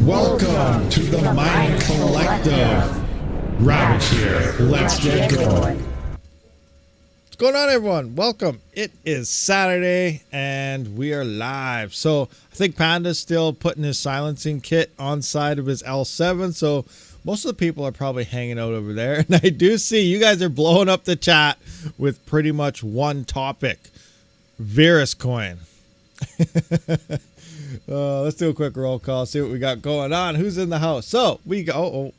Welcome to the Mining Collective. Rabid here. Let's get going. What's going on, everyone? Welcome. It is Saturday and we are live. So I think Panda's still putting his silencing kit on side of his L7. So most of the people are probably hanging out over there. And I do see you guys are blowing up the chat with pretty much one topic. Virus coin. Let's do a quick roll call, see what we got going on. Who's in the house? So we go.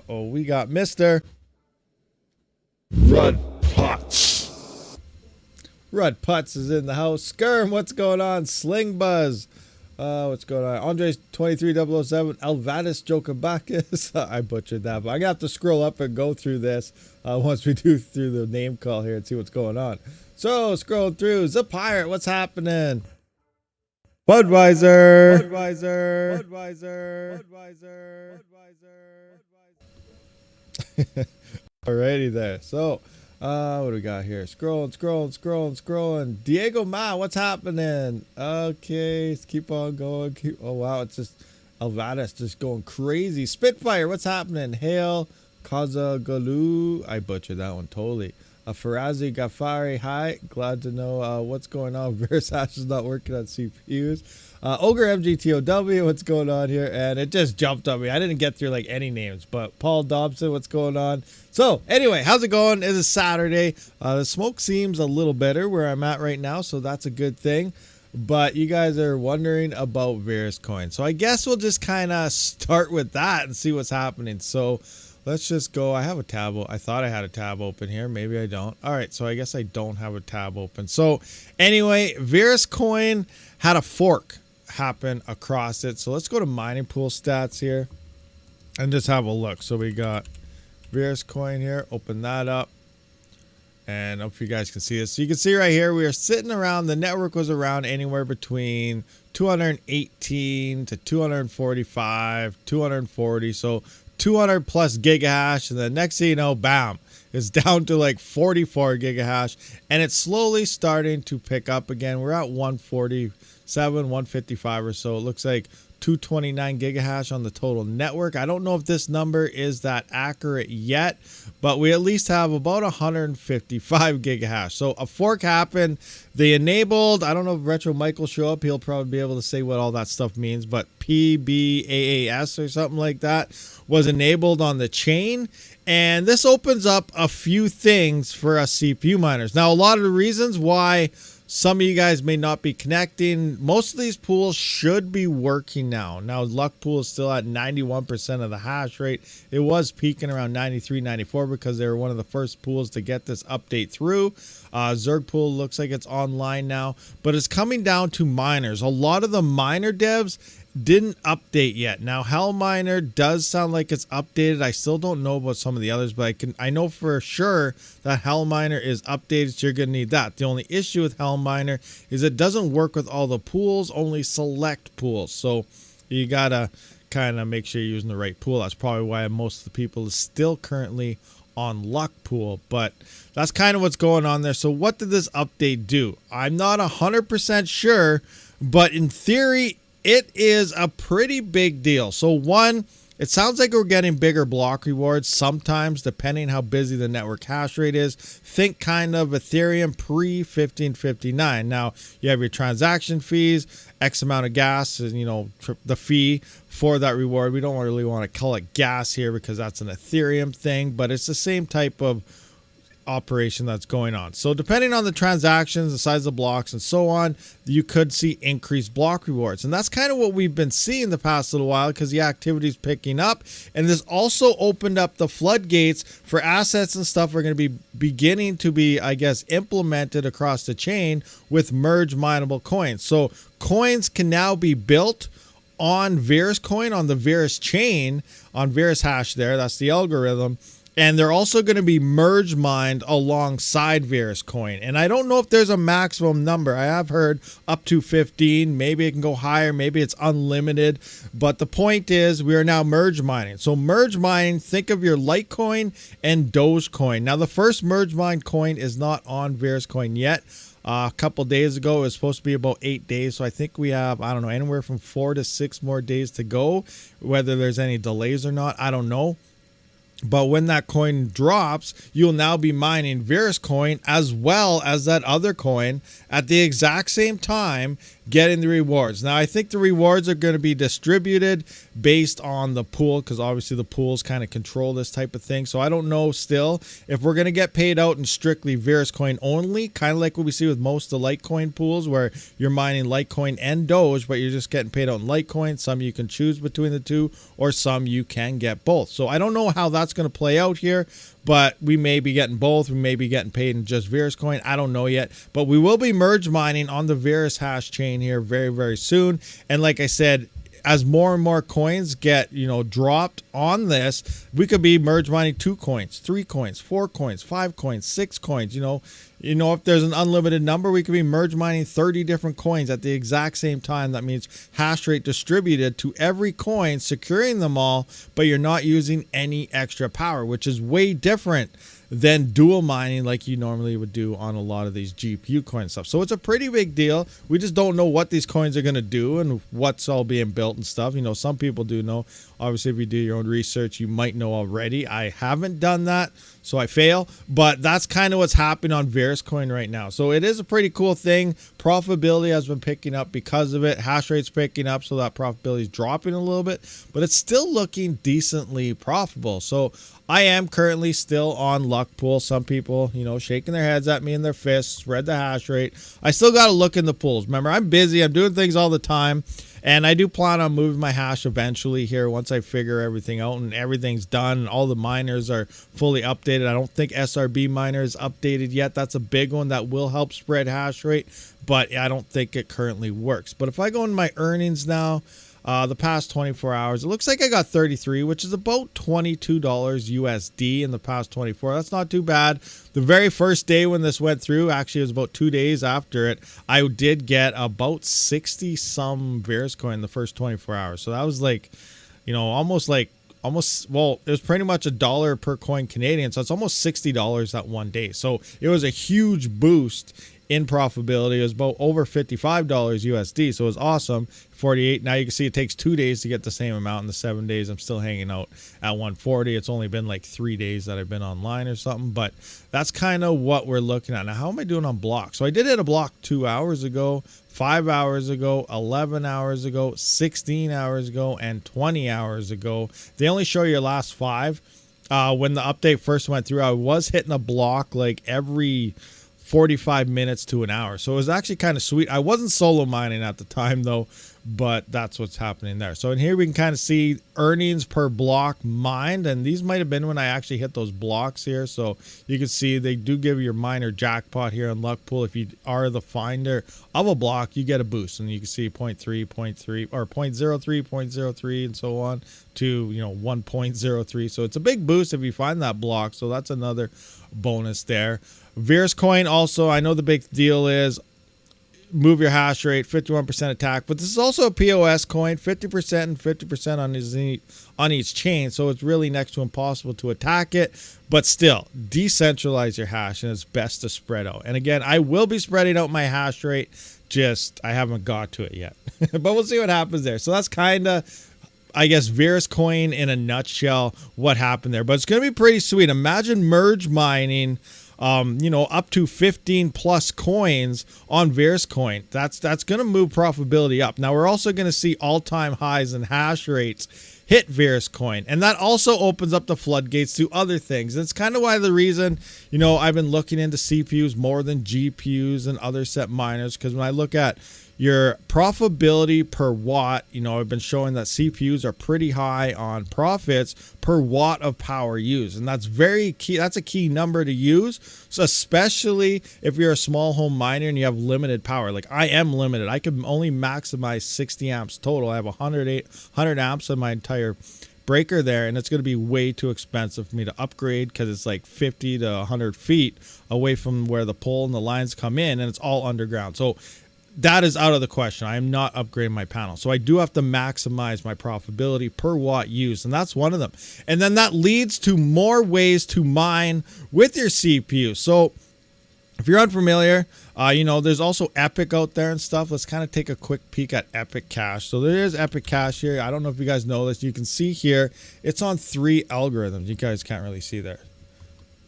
We got Mr. Rud Putz. Rud Putz is in the house. Skirm, what's going on? Sling Buzz, what's going on? Andres 23007, Elvatus Jokabakis. I butchered that, but I'm gonna have to scroll up and go through this once we do through the name call here and see what's going on. So scroll through. The Pirate, what's happening? Budweiser. Alrighty there. So, what do we got here? Scrolling. Diego Ma, what's happening? Okay, let's keep on going. Oh wow, it's just Alvadas just going crazy. Spitfire, what's happening? Hail, Kazagalu. I butchered that one totally. Farazi Ghaffari, hi. Glad to know what's going on. Verisash is not working on CPUs. Ogre MGTOW, what's going on here? And it just jumped on me. I didn't get through like any names, but Paul Dobson, what's going on? So anyway, how's it going? It is Saturday. The smoke seems a little better where I'm at right now, so that's a good thing. But you guys are wondering about Virus coin. So I guess we'll just kind of start with that and see what's happening. So let's just go. I have a tab. I thought I had a tab open here. Maybe I don't. All right. So I guess I don't have a tab open. So anyway, Virus coin had a fork happen across it. So let's go to mining pool stats here and just have a look. So we got Virus coin here. Open that up. And I hope you guys can see this. So you can see right here, we are sitting around, the network was around anywhere between 218 to 245, 240. So 200 plus gigahash, and the next thing you know, bam, it's down to like 44 gigahash, and it's slowly starting to pick up again. We're at 147, 155 or so. It looks like 229 gigahash on the total network. I don't know if this number is that accurate yet, but we at least have about 155 gigahash. So a fork happened. They enabled, I don't know if Retro Mike will show up. He'll probably be able to say what all that stuff means, but PBAAS or something like that was enabled on the chain. And this opens up a few things for us CPU miners. Now, a lot of the reasons why some of you guys may not be connecting, most of these pools should be working now. Now, Luck Pool is still at 91% of the hash rate. It was peaking around 93, 94 because they were one of the first pools to get this update through. Zerg Pool looks like it's online now, but it's coming down to miners. A lot of the miner devs didn't update yet. Now, Hell Miner does sound like it's updated. I still don't know about some of the others, but I know for sure that Hell Miner is updated, so you're going to need that. The only issue with Hell Miner is it doesn't work with all the pools, only select pools. So you got to kind of make sure you're using the right pool. That's probably why most of the people is still currently on Luck Pool, but that's kind of what's going on there. So what did this update do? I'm not 100% sure, but in theory, it is a pretty big deal. So one, it sounds like we're getting bigger block rewards sometimes, depending how busy the network hash rate is. Think kind of Ethereum pre-1559. Now, you have your transaction fees, X amount of gas, and, you know, the fee for that reward. We don't really want to call it gas here because that's an Ethereum thing, but it's the same type of operation that's going on. So depending on the transactions, the size of blocks, and so on, you could see increased block rewards. And that's kind of what we've been seeing the past little while because the activity is picking up. And this also opened up the floodgates for assets and stuff are going to be beginning to be, I guess, implemented across the chain with merge mineable coins. So coins can now be built on Virus coin, on the Virus chain, on Virus hash there. That's the algorithm. And they're also going to be merge mined alongside Virus coin. And I don't know if there's a maximum number. I have heard up to 15. Maybe it can go higher. Maybe it's unlimited. But the point is we are now merge mining. So merge mining, think of your Litecoin and Dogecoin. Now the first merge mined coin is not on Virus coin yet. A couple days ago, it was supposed to be about 8 days. So I think we have, I don't know, anywhere from 4 to 6 more days to go. Whether there's any delays or not, I don't know. But when that coin drops, you'll now be mining Virus coin as well as that other coin at the exact same time, getting the rewards. Now, I think the rewards are going to be distributed based on the pool, because obviously the pools kind of control this type of thing. So I don't know still if we're going to get paid out in strictly Virus coin only, kind of like what we see with most of the Litecoin pools, where you're mining Litecoin and Doge, but you're just getting paid out in Litecoin. Some you can choose between the two, or some you can get both. So I don't know how that's going to play out here, but we may be getting both. We may be getting paid in just Virus coin. I don't know yet, but we will be merge mining on the Virus hash chain here very, very soon. And like I said, as more and more coins get, dropped on this, we could be merge mining 2 coins, 3 coins, 4 coins, 5 coins, 6 coins. If there's an unlimited number, we could be merge mining 30 different coins at the exact same time. That means hash rate distributed to every coin, securing them all, but you're not using any extra power, which is way different than dual mining like you normally would do on a lot of these GPU coin stuff. So it's a pretty big deal. We just don't know what these coins are going to do and what's all being built and stuff. Some people do know. Obviously, if you do your own research, you might know already. I haven't done that, so I fail. But that's kind of what's happening on Virus coin right now. So it is a pretty cool thing. Profitability has been picking up because of it. Hash rate's picking up, so that profitability is dropping a little bit, but it's still looking decently profitable. So I am currently still on luck pool. Some people, shaking their heads at me in their fists, read the hash rate. I still got to look in the pools. Remember, I'm busy. I'm doing things all the time. And I do plan on moving my hash eventually here once I figure everything out and everything's done and all the miners are fully updated. I don't think SRB miner is updated yet. That's a big one that will help spread hash rate, but I don't think it currently works. But if I go into my earnings now, the past 24 hours, it looks like I got 33, which is about $22 USD in the past 24. That's not too bad. The very first day when this went through, actually it was about 2 days after it, I did get about 60 some Virus coin the first 24 hours. So that was almost, well, it was pretty much $1 per coin Canadian. So it's almost $60 that one day. So it was a huge boost in profitability. It was about over $55 USD, so it was awesome. 48. Now you can see it takes 2 days to get the same amount. In the 7 days, I'm still hanging out at 140. It's only been like 3 days that I've been online or something, but that's kind of what we're looking at. Now, how am I doing on block? So I did hit a block 2 hours ago, 5 hours ago, 11 hours ago, 16 hours ago, and 20 hours ago. They only show your last 5. When the update first went through, I was hitting a block like every 45 minutes to an hour. So it was actually kind of sweet. I wasn't solo mining at the time though, but that's what's happening there. So in here we can kind of see earnings per block mined, and these might have been when I actually hit those blocks here. So you can see they do give you your miner jackpot here on Luck Pool. If you are the finder of a block, you get a boost, and you can see 0.3, 0.3, or 0.03, 0.03, and so on to 1.03. So it's a big boost if you find that block. So that's another bonus there. Virus coin also, I know the big deal is move your hash rate, 51% attack, but this is also a POS coin, 50% and 50% on each chain, so it's really next to impossible to attack it, but still, decentralize your hash, and it's best to spread out. And again, I will be spreading out my hash rate, just I haven't got to it yet, but we'll see what happens there. So that's kind of, I guess, Virus coin in a nutshell, what happened there, but it's going to be pretty sweet. Imagine merge mining up to 15 plus coins on Virus coin. That's going to move profitability up. Now we're also going to see all-time highs in hash rates hit Virus coin, and that also opens up the floodgates to other things. That's kind of why the reason I've been looking into CPUs more than GPUs and other set miners, because when I look at your profitability per watt, I've been showing that CPUs are pretty high on profits per watt of power used. And that's very key. That's a key number to use. So especially if you're a small home miner and you have limited power, like I am limited. I can only maximize 60 amps total. I have 100 amps in my entire breaker there, and it's going to be way too expensive for me to upgrade because it's like 50 to 100 feet away from where the pole and the lines come in, and it's all underground. So that is out of the question. I am not upgrading my panel. So I do have to maximize my profitability per watt used, and that's one of them. And then that leads to more ways to mine with your CPU. So If you're unfamiliar, you know, there's also Epic out there and stuff. Let's kind of take a quick peek at Epic Cache. So there is Epic Cache here. I don't know if you guys know this. You can see here, it's on 3 algorithms. You guys can't really see there.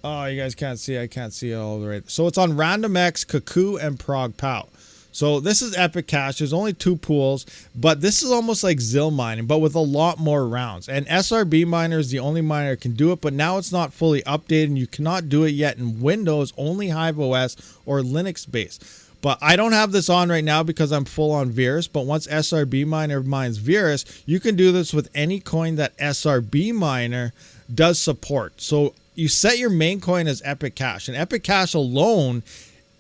Oh, you guys can't see. I can't see it all right. So it's on RandomX, Cuckoo, and ProgPow. So this is Epic Cache. There's only 2 pools, but this is almost like Zill mining, but with a lot more rounds. And RabidMiner is the only miner that can do it, but now it's not fully updated, and you cannot do it yet in Windows, only HiveOS or Linux based. But I don't have this on right now because I'm full on Virus. But once RabidMiner mines Virus, you can do this with any coin that RabidMiner does support. So you set your main coin as Epic Cache, and Epic Cache alone,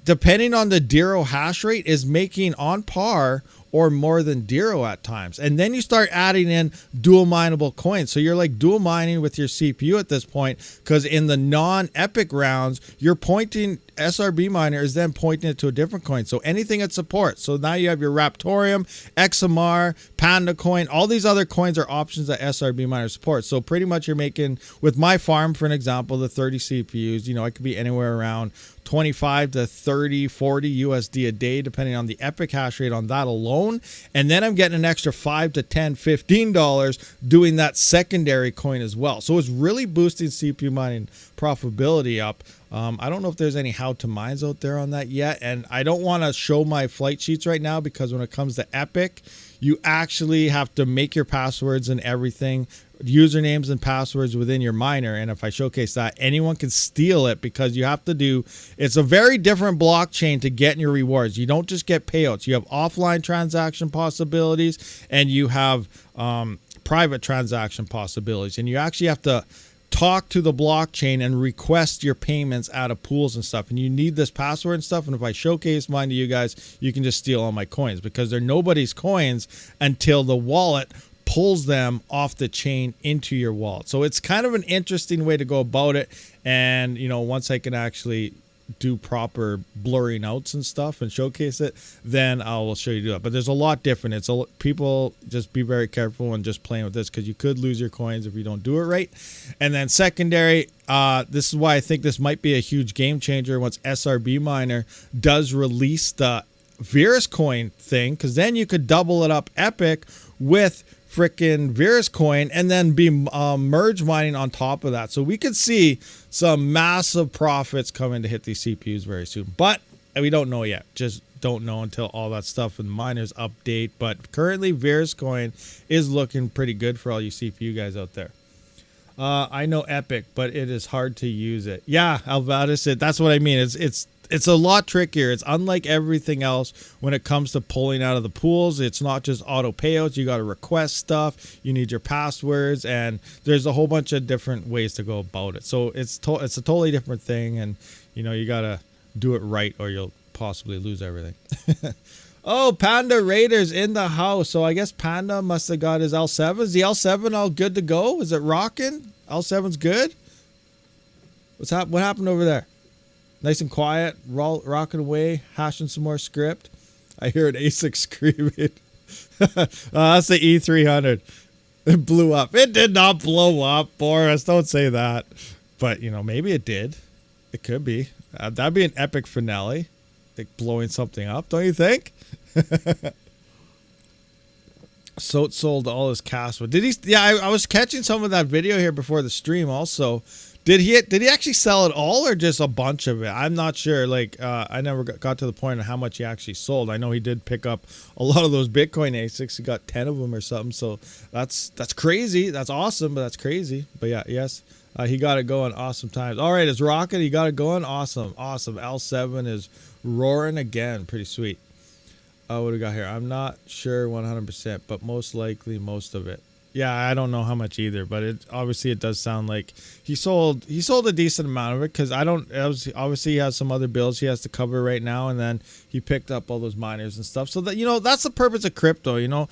depending on the Dero hash rate, is making on par or more than Dero at times. And then you start adding in dual mineable coins. So you're like dual mining with your CPU at this point, because in the non-Epic rounds, you're pointing, RabidMiner is then pointing it to a different coin. So anything it supports. So now you have your Raptorium, XMR, Panda coin, all these other coins are options that RabidMiner supports. So pretty much you're making, with my farm, for an example, the 30 CPUs, you know, it could be anywhere around 25 to 30, 40 USD a day, depending on the Epic hash rate on that alone. And then I'm getting an extra $5 to $10, $15 doing that secondary coin as well. So it's really boosting CPU mining profitability up. I don't know if there's any how to mines out there on that yet. And I don't want to show my flight sheets right now, because when it comes to Epic, you actually have to make your passwords and everything, usernames and passwords within your miner. And if I showcase that, anyone can steal it, because you have to do, it's a very different blockchain to get your rewards. You don't just get payouts. You have offline transaction possibilities, and you have private transaction possibilities. And you actually have to talk to the blockchain and request your payments out of pools and stuff, and you need this password and stuff. And if I showcase mine to you guys, you can just steal all my coins, because they're nobody's coins until the wallet pulls them off the chain into your wallet. So it's kind of an interesting way to go about it. And you know, once I can actually do proper blurring outs and stuff and showcase it, then I will show you do it. But there's a lot different. It's a, people just be very careful and just playing with this, because you could lose your coins if you don't do it right. And then secondary, this is why I think this might be a huge game changer once RabidMiner does release the Virus coin thing, because then you could double it up Epic with freaking Virus coin and then be merge mining on top of that. So we could see some massive profits coming to hit these CPUs very soon, but we don't know yet. Just don't know until all that stuff and miners update. But currently Virus coin is looking pretty good for all you CPU guys out there. I know Epic, but it is hard to use it. Yeah, Alvada said, that's what I mean. It's a lot trickier. It's unlike everything else when it comes to pulling out of the pools. It's not just auto payouts. You got to request stuff. You need your passwords, and there's a whole bunch of different ways to go about it. So it's a totally different thing, and you know, you got to do it right or you'll possibly lose everything. Oh, Panda Raiders in the house. So I guess Panda must have got his L7. Is the L7 all good to go? Is it rocking? L7's good? What happened over there? Nice and quiet, rocking away, hashing some more script. I hear an ASIC screaming. That's the E300. It blew up. It did not blow up, Boris. Don't say that. But, you know, maybe it did. It could be. That'd be an epic finale. Like blowing something up, don't you think? So it sold all his cast. Did he? Yeah, I was catching some of that video here before the stream also. Did he actually sell it all or just a bunch of it? I'm not sure. Like, I never got to the point of how much he actually sold. I know he did pick up a lot of those Bitcoin ASICs. He got 10 of them or something. So that's crazy. That's awesome, but that's crazy. But yeah, yes, he got it going. Awesome times. All right, it's rocking. He got it going. Awesome. Awesome. L7 is roaring again. Pretty sweet. What do we got here? I'm not sure 100%, but most likely most of it. Yeah, I don't know how much either, but it does sound like he sold a decent amount of it, because obviously he has some other bills he has to cover right now, and then he picked up all those miners and stuff. So that, you know, that's the purpose of crypto. You know,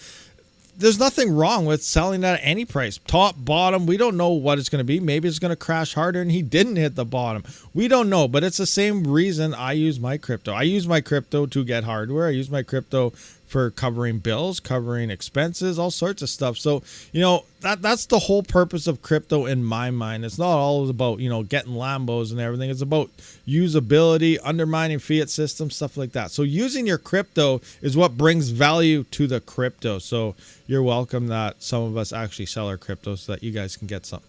there's nothing wrong with selling that at any price, top, bottom. We don't know what it's going to be. Maybe it's going to crash harder and he didn't hit the bottom. We don't know, but it's the same reason I use my crypto. I use my crypto to get hardware. I use my crypto for covering bills, covering expenses, all sorts of stuff. So, you know, that's the whole purpose of crypto in my mind. It's not all about, you know, getting Lambos and everything. It's about usability, undermining fiat systems, stuff like that. So using your crypto is what brings value to the crypto. So you're welcome that some of us actually sell our crypto so that you guys can get some.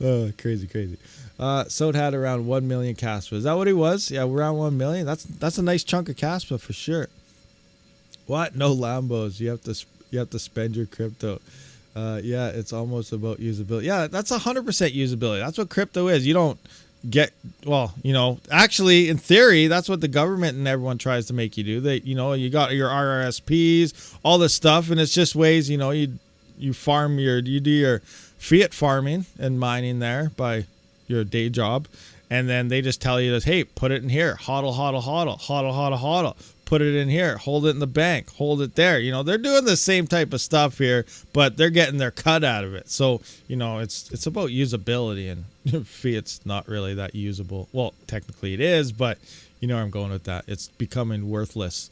Oh, crazy. Sode had around 1 million Caspa. Is that what he was? Yeah, around 1 million. That's a nice chunk of Caspa for sure. What? No Lambos. You have to spend your crypto. Yeah, it's almost about usability. Yeah, that's 100% usability. That's what crypto is. You don't get, well, you know, actually in theory, that's what the government and everyone tries to make you do. They, you know, you got your RRSPs, all this stuff, and it's just ways, you know, you do your fiat farming and mining there by your day job, and then they just tell you that, hey, put it in here, hodl, put it in here, hold it in the bank, hold it there. You know, they're doing the same type of stuff here, but they're getting their cut out of it. So, you know, it's about usability, and fiat's not really that usable. Well, technically it is, but you know where I'm going with that. It's becoming worthless.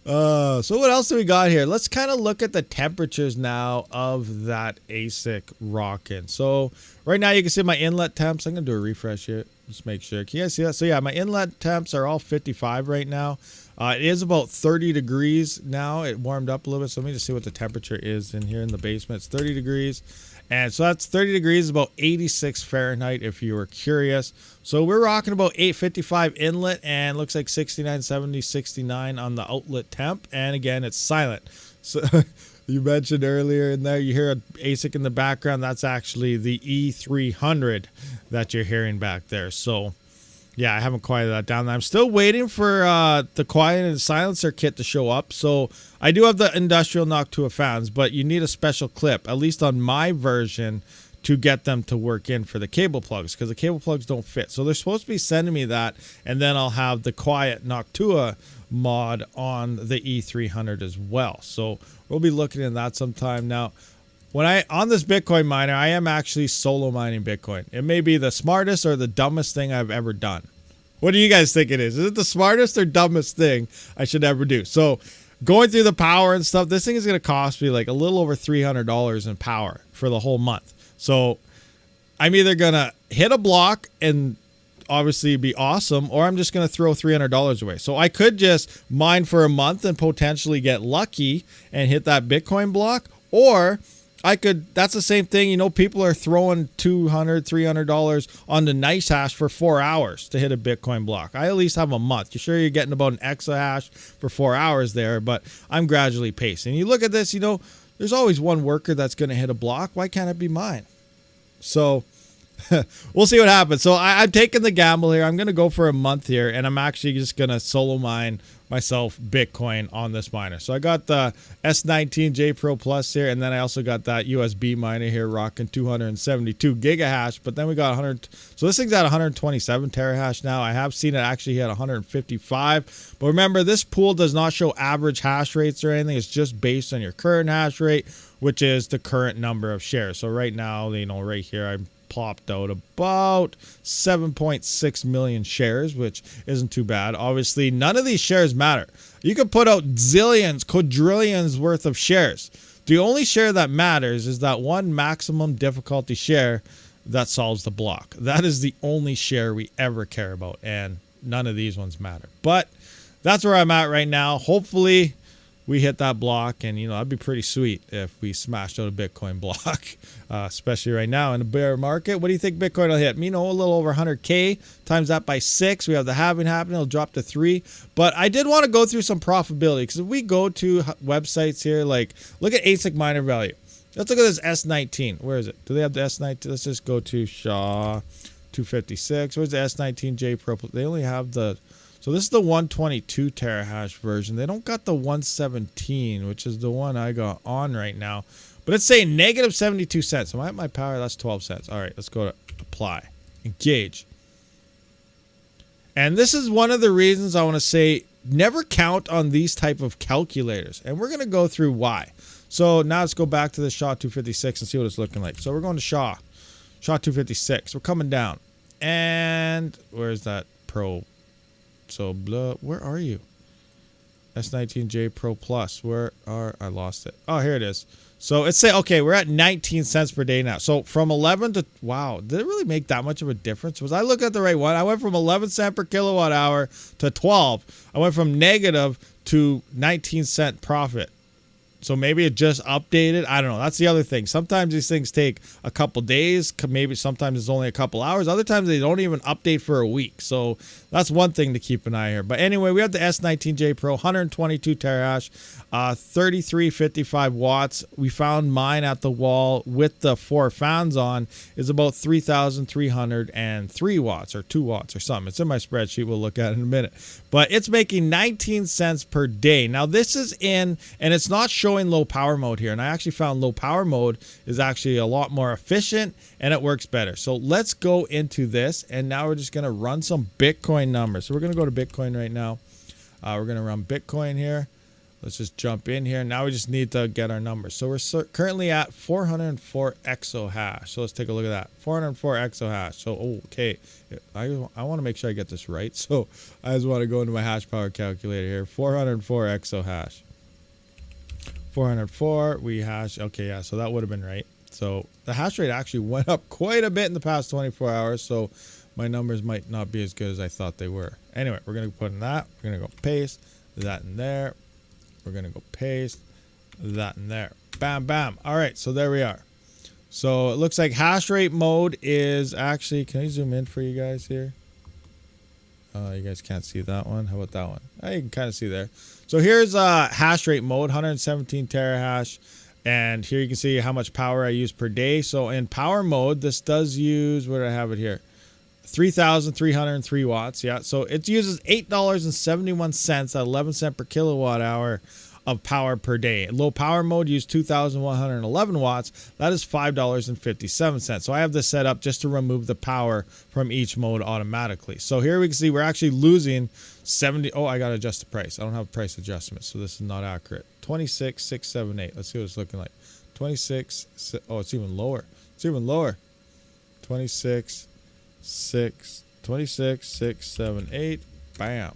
So what else do we got here? Let's kind of look at the temperatures now of that ASIC rocking. So right now you can see my inlet temps. I'm going to do a refresh here. Just make sure. Can you guys see that? So yeah, my inlet temps are all 55 right now. It is about 30 degrees now. It warmed up a little bit. So let me just see what the temperature is in here in the basement. It's 30 degrees. And so that's 30 degrees, about 86 Fahrenheit if you were curious. So we're rocking about 855 inlet, and looks like 69, 70, 69 on the outlet temp. And again, it's silent. So you mentioned earlier in there, you hear an ASIC in the background. That's actually the E300 that you're hearing back there. So yeah, I haven't quieted that down. I'm still waiting for the quiet and silencer kit to show up. So I do have the industrial Noctua fans, but you need a special clip, at least on my version, to get them to work in for the cable plugs, because the cable plugs don't fit. So they're supposed to be sending me that, and then I'll have the quiet Noctua mod on the E300 as well. So we'll be looking at that sometime. Now, on this Bitcoin miner, I am actually solo mining Bitcoin. It may be the smartest or the dumbest thing I've ever done. What do you guys think it is? Is it the smartest or dumbest thing I should ever do? So going through the power and stuff, this thing is going to cost me like a little over $300 in power for the whole month. So I'm either going to hit a block and obviously be awesome, or I'm just going to throw $300 away. So I could just mine for a month and potentially get lucky and hit that Bitcoin block, or I could, that's the same thing. You know, people are throwing $200, $300 on the nice hash for 4 hours to hit a Bitcoin block. I at least have a month. You're sure you're getting about an exahash for 4 hours there, but I'm gradually pacing. You look at this, you know, there's always one worker that's going to hit a block. Why can't it be mine? So we'll see what happens. So I'm taking the gamble here. I'm going to go for a month here, and I'm actually just going to solo mine myself Bitcoin on this miner. So I got the S19 J Pro Plus here, and then I also got that USB miner here rocking 272 gigahash, but then we got 100. So this thing's at 127 terahash now. I have seen it actually hit 155, but remember, this pool does not show average hash rates or anything. It's just based on your current hash rate, which is the current number of shares. So right now, you know, right here, I'm plopped out about 7.6 million shares, which isn't too bad. Obviously, none of these shares matter. You could put out zillions, quadrillions worth of shares. The only share that matters is that one maximum difficulty share that solves the block. That is the only share we ever care about, and none of these ones matter. But that's where I'm at right now. Hopefully we hit that block, and you know, that'd be pretty sweet if we smashed out a Bitcoin block, especially right now in a bear market. What do you think Bitcoin will hit? You know, a little over 100K, times that by 6. We have the halving happening. It'll drop to 3. But I did want to go through some profitability, because if we go to websites here, like look at ASIC miner value. Let's look at this S19. Where is it? Do they have the S19? Let's just go to Shaw 256. Where's the S19 J Pro? They only have the... So this is the 122 terahash version. They don't got the 117, which is the one I got on right now. But it's saying negative 72 cents. So my power, that's 12 cents. All right, let's go to apply. Engage. And this is one of the reasons I want to say never count on these type of calculators. And we're going to go through why. So now let's go back to the Shaw 256 and see what it's looking like. So we're going to Shaw 256. We're coming down. And where's that Pro? So, where are you? S19J Pro Plus. Where are, I lost it. Oh, here it is. So it's say, okay, we're at 19 cents per day now. So from 11 to, wow, did it really make that much of a difference? Was I looking at the right one? I went from 11 cent per kilowatt hour to 12. I went from negative to 19 cent profit. So maybe it just updated. I don't know. That's the other thing. Sometimes these things take a couple days. Maybe sometimes it's only a couple hours. Other times they don't even update for a week. So that's one thing to keep an eye here. But anyway, we have the S19J Pro, 122 terahash, 3355 watts. We found mine at the wall with the 4 fans on is about 3,303 watts or 2 watts or something. It's in my spreadsheet. We'll look at it in a minute. But it's making 19 cents per day. Now this is in, and it's not showing low power mode here, and I actually found low power mode is actually a lot more efficient and it works better. So let's go into this, and now we're just going to run some Bitcoin numbers. So we're going to go to Bitcoin right now. We're going to run Bitcoin here. Let's just jump in here. Now we just need to get our numbers. So we're currently at 404 exahash. So let's take a look at that. 404 exahash. So okay, I want to make sure I get this right. So I just want to go into my hash power calculator here. 404 exahash. 404, we hash, okay, yeah, so that would have been right. So the hash rate actually went up quite a bit in the past 24 hours, so my numbers might not be as good as I thought they were. Anyway, we're going to put in that. We're going to go paste that in there. We're going to go paste that in there. Bam, bam. All right, so there we are. So it looks like hash rate mode is actually, can I zoom in for you guys here? You guys can't see that one. How about that one? You can kind of see there. So here's hash rate mode, 117 terahash. And here you can see how much power I use per day. So in power mode, this does use, where do I have it here? 3,303 watts. Yeah. So it uses $8.71 at 11 cents per kilowatt hour of power per day. Low power mode used 2,111 watts. That is $5.57. So I have this set up just to remove the power from each mode automatically. So here we can see we're actually losing 70. Oh, I got to adjust the price. I don't have price adjustment, so this is not accurate. 26,678. Let's see what it's looking like. 26. Oh, it's even lower. It's even lower. 26,678. Bam.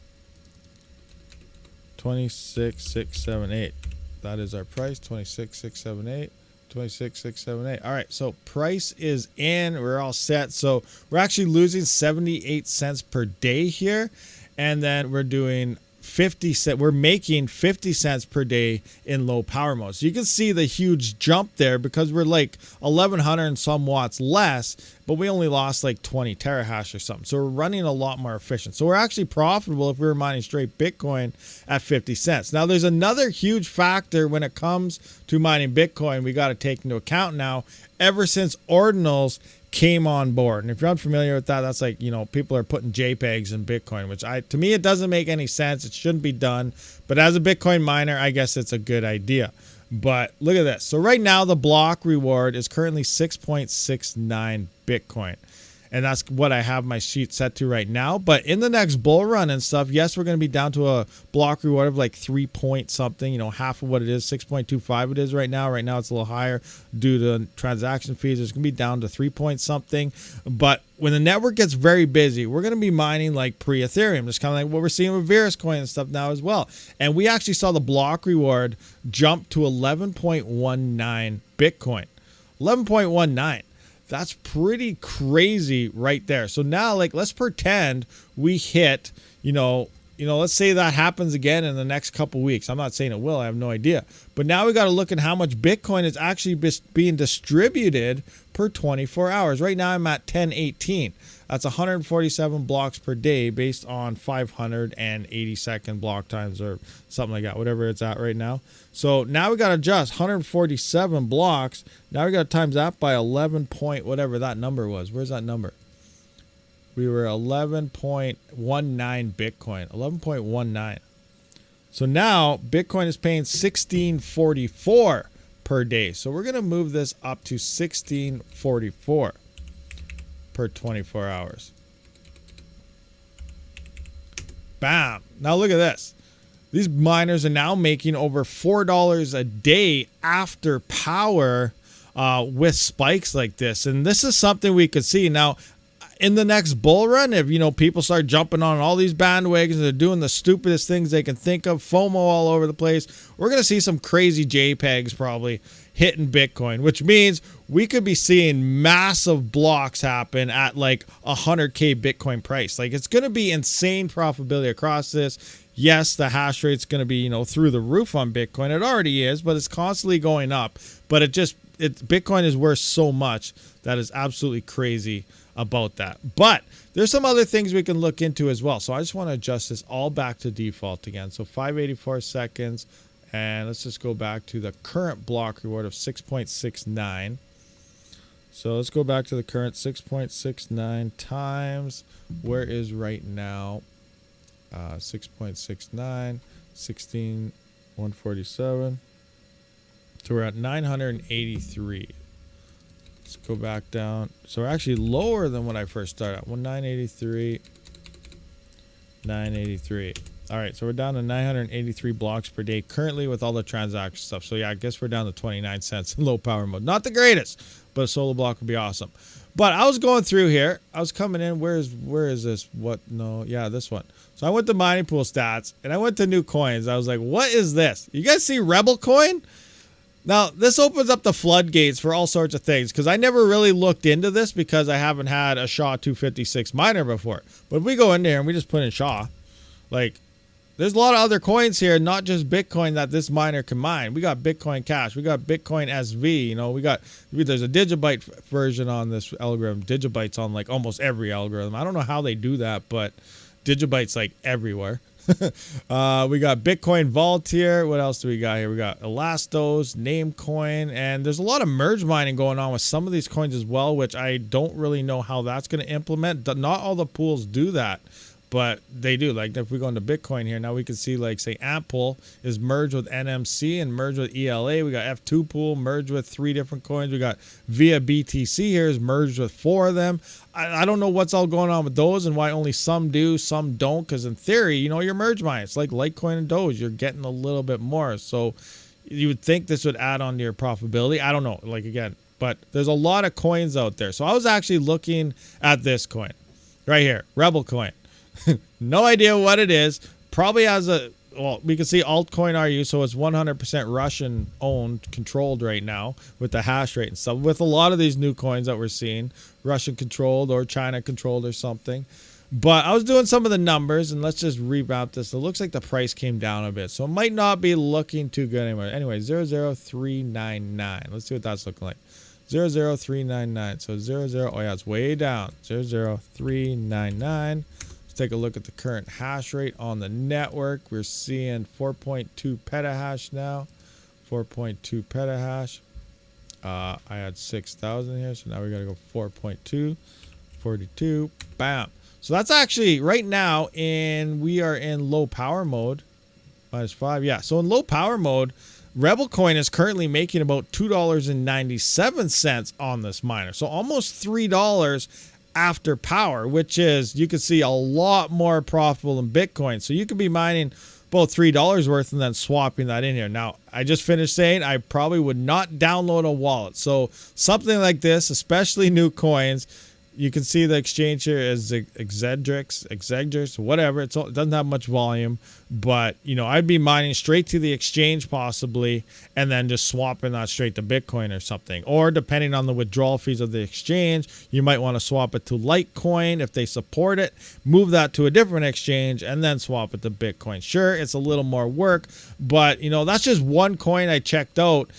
26,678. That is our price. 26,678. 26,678. All right, so price is in. We're all set. So we're actually losing 78 cents per day here, and then we're doing 50 cents. We're making 50 cents per day in low power mode. So you can see the huge jump there because we're like 1,100 and some watts less, but we only lost like 20 terahash or something. So we're running a lot more efficient. So we're actually profitable if we were mining straight Bitcoin at 50 cents. Now there's another huge factor when it comes to mining Bitcoin we got to take into account now. Ever since ordinals came on board, and if you're unfamiliar with that, that's like, you know, people are putting JPEGs in Bitcoin, which to me it doesn't make any sense. It shouldn't be done, but as a Bitcoin miner, I guess it's a good idea. But look at this. So right now the block reward is currently 6.69 Bitcoin, and that's what I have my sheet set to right now. But in the next bull run and stuff, yes, we're going to be down to a block reward of like 3 point something, you know, half of what it is, 6.25 it is right now. Right now it's a little higher due to transaction fees. It's going to be down to 3 point something. But when the network gets very busy, we're going to be mining like pre-Ethereum, just kind of like what we're seeing with Virus Coin and stuff now as well. And we actually saw the block reward jump to 11.19 Bitcoin. 11.19. That's pretty crazy right there. So now, like, let's pretend we hit, you know, let's say that happens again in the next couple weeks. I'm not saying it will. I have no idea. But now we got to look at how much Bitcoin is actually being distributed per 24 hours. Right now I'm at 1018. That's 147 blocks per day based on 580-second block times or something like that, whatever it's at right now. So now we got to adjust 147 blocks. Now we got to times that by 11 point whatever that number was. Where's that number? We were 11.19 Bitcoin, 11.19. So now Bitcoin is paying 1644 per day. So we're going to move this up to 1644 per 24 hours. Bam. Now look at this. These miners are now making over $4 a day after power with spikes like this. And this is something we could see. Now, in the next bull run, if, you know, people start jumping on all these bandwagons, they're doing the stupidest things they can think of, FOMO all over the place, we're going to see some crazy JPEGs probably hitting Bitcoin, which means we could be seeing massive blocks happen at like 100K Bitcoin price. Like, it's going to be insane profitability across this. Yes, the hash rate's going to be, you know, through the roof on Bitcoin. It already is, but it's constantly going up. But Bitcoin is worth so much that is absolutely crazy about that. But there's some other things we can look into as well. So I just want to adjust this all back to default again. So 584 seconds. And let's just go back to the current block reward of 6.69. So let's go back to the current 6.69 times. Where is right now? 6.69, 147. So we're at 983. Let's go back down. So we're actually lower than when I first started. 983, 983. All right, so we're down to 983 blocks per day currently with all the transaction stuff. So yeah, I guess we're down to 29 cents in low power mode. Not the greatest, but a solo block would be awesome. But I was going through here. I was coming in. Where is this? What? No, yeah, this one. So I went to mining pool stats and I went to new coins. I was like, what is this? You guys see Rebel coin? Now, this opens up the floodgates for all sorts of things, because I never really looked into this because I haven't had a SHA-256 miner before. But if we go in there and we just put in SHA, like, there's a lot of other coins here, not just Bitcoin, that this miner can mine. We got Bitcoin Cash. We got Bitcoin SV. You know, there's a Digibyte version on this algorithm. Digibyte's on like almost every algorithm. I don't know how they do that, but Digibyte's like everywhere. We got Bitcoin Vault here. What else do we got here? We got Elastos, Namecoin, and there's a lot of merge mining going on with some of these coins as well, which I don't really know how that's going to implement. Not all the pools do that, but they do. Like, if we go into Bitcoin here, now we can see, like, say Ampool is merged with NMC and merged with ELA. We got F2 pool merged with 3 different coins. We got Via BTC here is merged with 4 of them. I don't know what's all going on with those and why only some do, some don't, because in theory, you know, you're merge mining. It's like Litecoin and Doge. You're getting a little bit more. So you would think this would add on to your profitability. I don't know. Like, again, but there's a lot of coins out there. So I was actually looking at this coin right here, Rebel coin. No idea what it is. Probably has we can see altcoin RU, so it's 100% Russian owned, controlled right now with the hash rate and stuff. With a lot of these new coins that we're seeing, Russian controlled or China controlled or something. But I was doing some of the numbers, and let's just revamp this. It looks like the price came down a bit, so it might not be looking too good anymore. Anyway, 00399. Let's see what that's looking like. 00399. So 00. Oh yeah, it's way down. 00399. Take a look at the current hash rate on the network. We're seeing 4.2 petahash now. 4.2 petahash. I had 6,000 here, so now we got to go 4.2, 42, bam. So that's actually right now we are in low power mode. -5, yeah. So in low power mode, Rebel coin is currently making about $2.97 on this miner. So almost $3 after power, which is, you can see, a lot more profitable than Bitcoin. So you could be mining about $3 worth and then swapping that in here. Now, I just finished saying I probably would not download a wallet. So something like this, especially new coins, you can see the exchange here is Exegdrix, whatever. It doesn't have much volume, but, you know, I'd be mining straight to the exchange possibly, and then just swapping that straight to Bitcoin or something. Or depending on the withdrawal fees of the exchange, you might want to swap it to Litecoin if they support it, move that to a different exchange, and then swap it to Bitcoin. Sure, it's a little more work, but, you know, that's just one coin I checked out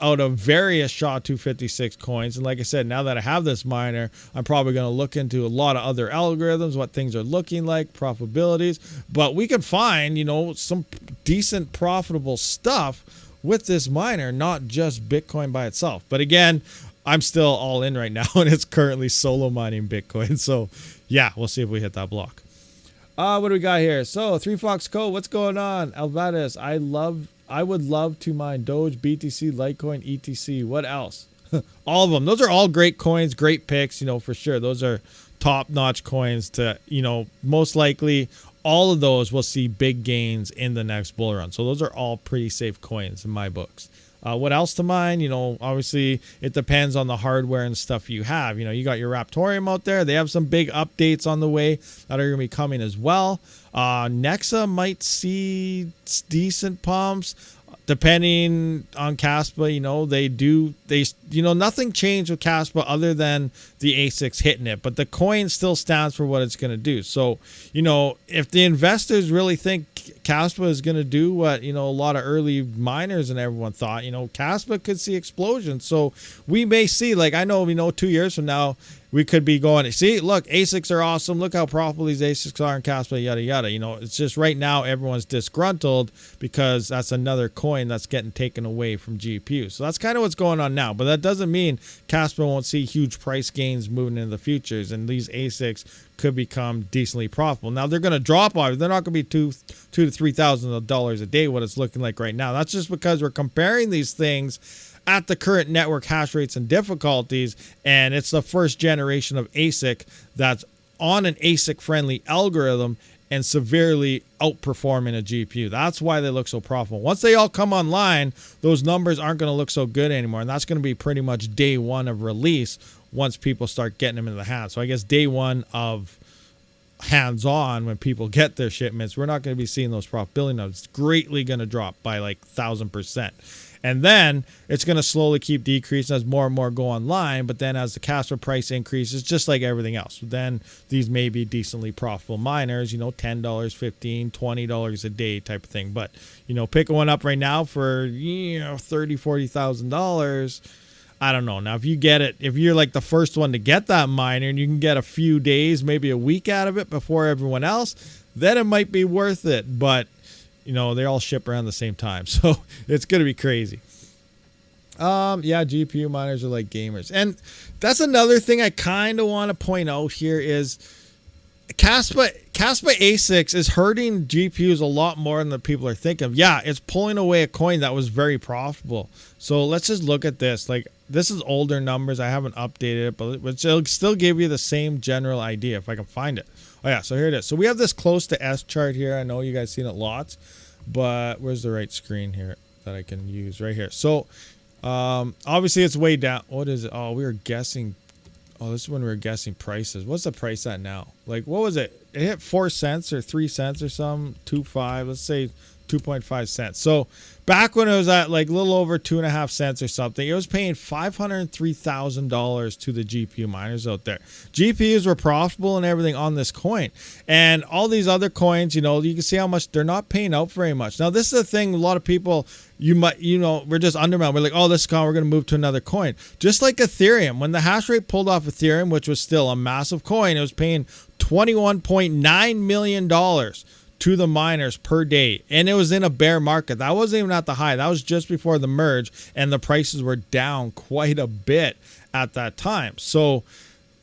of various SHA-256 coins. And like I said, now that I have this miner, I'm probably going to look into a lot of other algorithms, what things are looking like, profitabilities. But we can find, you know, some decent profitable stuff with this miner, not just Bitcoin by itself. But again, I'm still all in right now, and it's currently solo mining Bitcoin. So yeah, we'll see if we hit that block. What do we got here? So 3Fox Code, what's going on? Alvarez, I would love to mine Doge, BTC, Litecoin, ETC. What else? All of them. Those are all great coins, great picks, you know, for sure. Those are top-notch coins to, you know, most likely all of those will see big gains in the next bull run. So those are all pretty safe coins in my books. What else to mine? You know, obviously it depends on the hardware and stuff you have. You know, you got your Raptorium out there. They have some big updates on the way that are going to be coming as well. Nexa might see decent pumps. Depending on Caspa, you know, nothing changed with Caspa other than the ASICs hitting it, but the coin still stands for what it's going to do. So, you know, if the investors really think Caspa is going to do what, you know, a lot of early miners and everyone thought, you know, Caspa could see explosions. So we may see, like, I know, 2 years from now, we could be going, see, look, ASICs are awesome. Look how profitable these ASICs are in Caspa, yada, yada. You know, it's just right now everyone's disgruntled because that's another coin that's getting taken away from GPU. So that's kind of what's going on now. But that doesn't mean Caspa won't see huge price gains moving into the futures, and these ASICs could become decently profitable. Now, they're going to drop off. They're not going to be $2,000 to $3,000 a day, what it's looking like right now. That's just because we're comparing these things at the current network hash rates and difficulties, and it's the first generation of ASIC that's on an ASIC friendly algorithm and severely outperforming a GPU. That's why they look so profitable. Once they all come online, those numbers aren't going to look so good anymore, and that's going to be pretty much day one of release once people start getting them into the hands. So I guess day one of hands-on, when people get their shipments, we're not going to be seeing those profitability numbers. It's greatly going to drop by like 1,000%. And then it's going to slowly keep decreasing as more and more go online. But then as the Caspa price increases, just like everything else, then these may be decently profitable miners, $10, $15, $20 a day type of thing. But, pick one up right now for, $30,000, $40,000. I don't know. Now, if you get it, if you're like the first one to get that miner and you can get a few days, maybe a week out of it before everyone else, then it might be worth it. But they all ship around the same time, so it's gonna be crazy. Yeah, GPU miners are like gamers, and that's another thing I kind of want to point out here is Caspa ASICs is hurting GPUs a lot more than people are thinking of. Yeah, it's pulling away a coin that was very profitable. So let's just look at this. Like, this is older numbers. I haven't updated it, but it'll still give you the same general idea if I can find it. Oh yeah, so here it is. So we have this close to S chart here. I know you guys seen it lots, but where's the right screen here that I can use? Right here. So obviously it's way down. What is it? Oh, we were guessing. Oh, this is when we were guessing prices. What's the price at now? Like, what was it? It hit 4 cents or 3 cents or something. 2.5. Let's say 2.5 cents. So back when it was at like a little over 2.5 cents or something, it was paying $503,000 to the GPU miners out there. GPUs were profitable and everything on this coin, and all these other coins, you can see how much they're not paying out very much. Now, this is the thing. A lot of people, we're just undermined. We're like, oh, this coin, we're going to move to another coin. Just like Ethereum, when the hash rate pulled off Ethereum, which was still a massive coin, it was paying $21.9 million to the miners per day, and it was in a bear market. That wasn't even at the high. That was just before the merge, and the prices were down quite a bit at that time. So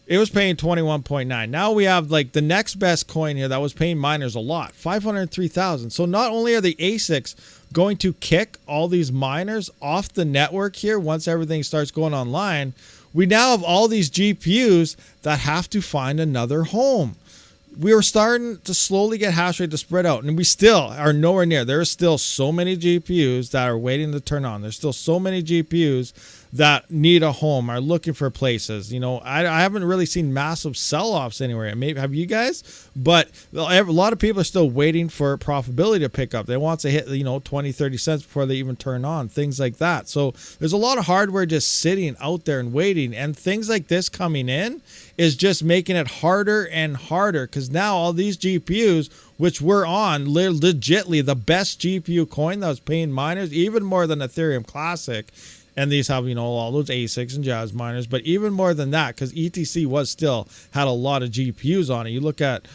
it was paying 21.9. Now we have like the next best coin here that was paying miners a lot, 503,000. So not only are the ASICs going to kick all these miners off the network here once everything starts going online, we now have all these GPUs that have to find another home. We are starting to slowly get hash rate to spread out, and we still are nowhere near. There are still so many GPUs that are waiting to turn on. There's still so many GPUs that need a home, are looking for places. I haven't really seen massive sell-offs anywhere. Maybe have you guys? But a lot of people are still waiting for profitability to pick up. They want to hit 20, 30 cents before they even turn on, things like that. So there's a lot of hardware just sitting out there and waiting, and things like this coming in is just making it harder and harder, because now all these GPUs, which were on legitly the best GPU coin that was paying miners even more than Ethereum Classic, and these have all those ASICs and Jazz miners, but even more than that, because ETC had a lot of GPUs on it. You look at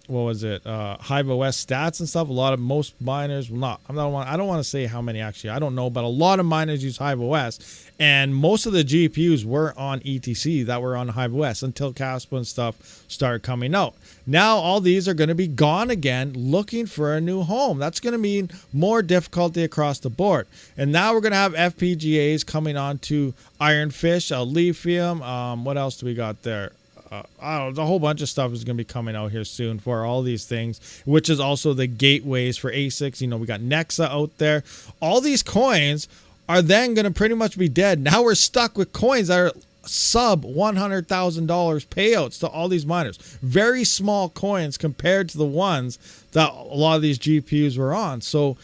what was it, Hive OS stats and stuff. Most miners I don't want to say how many actually, I don't know, but a lot of miners use Hive OS, and most of the GPUs were on ETC that were on Hive OS until Caspa and stuff started coming out. Now all these are going to be gone again, looking for a new home. That's going to mean more difficulty across the board. And now we're going to have FPGAs coming on to Ironfish, Lithium. What else do we got there? A whole bunch of stuff is going to be coming out here soon for all these things, which is also the gateways for ASICs. We got Nexa out there. All these coins are then going to pretty much be dead. Now we're stuck with coins that are sub $100,000 payouts to all these miners. Very small coins compared to the ones that a lot of these GPUs were on. So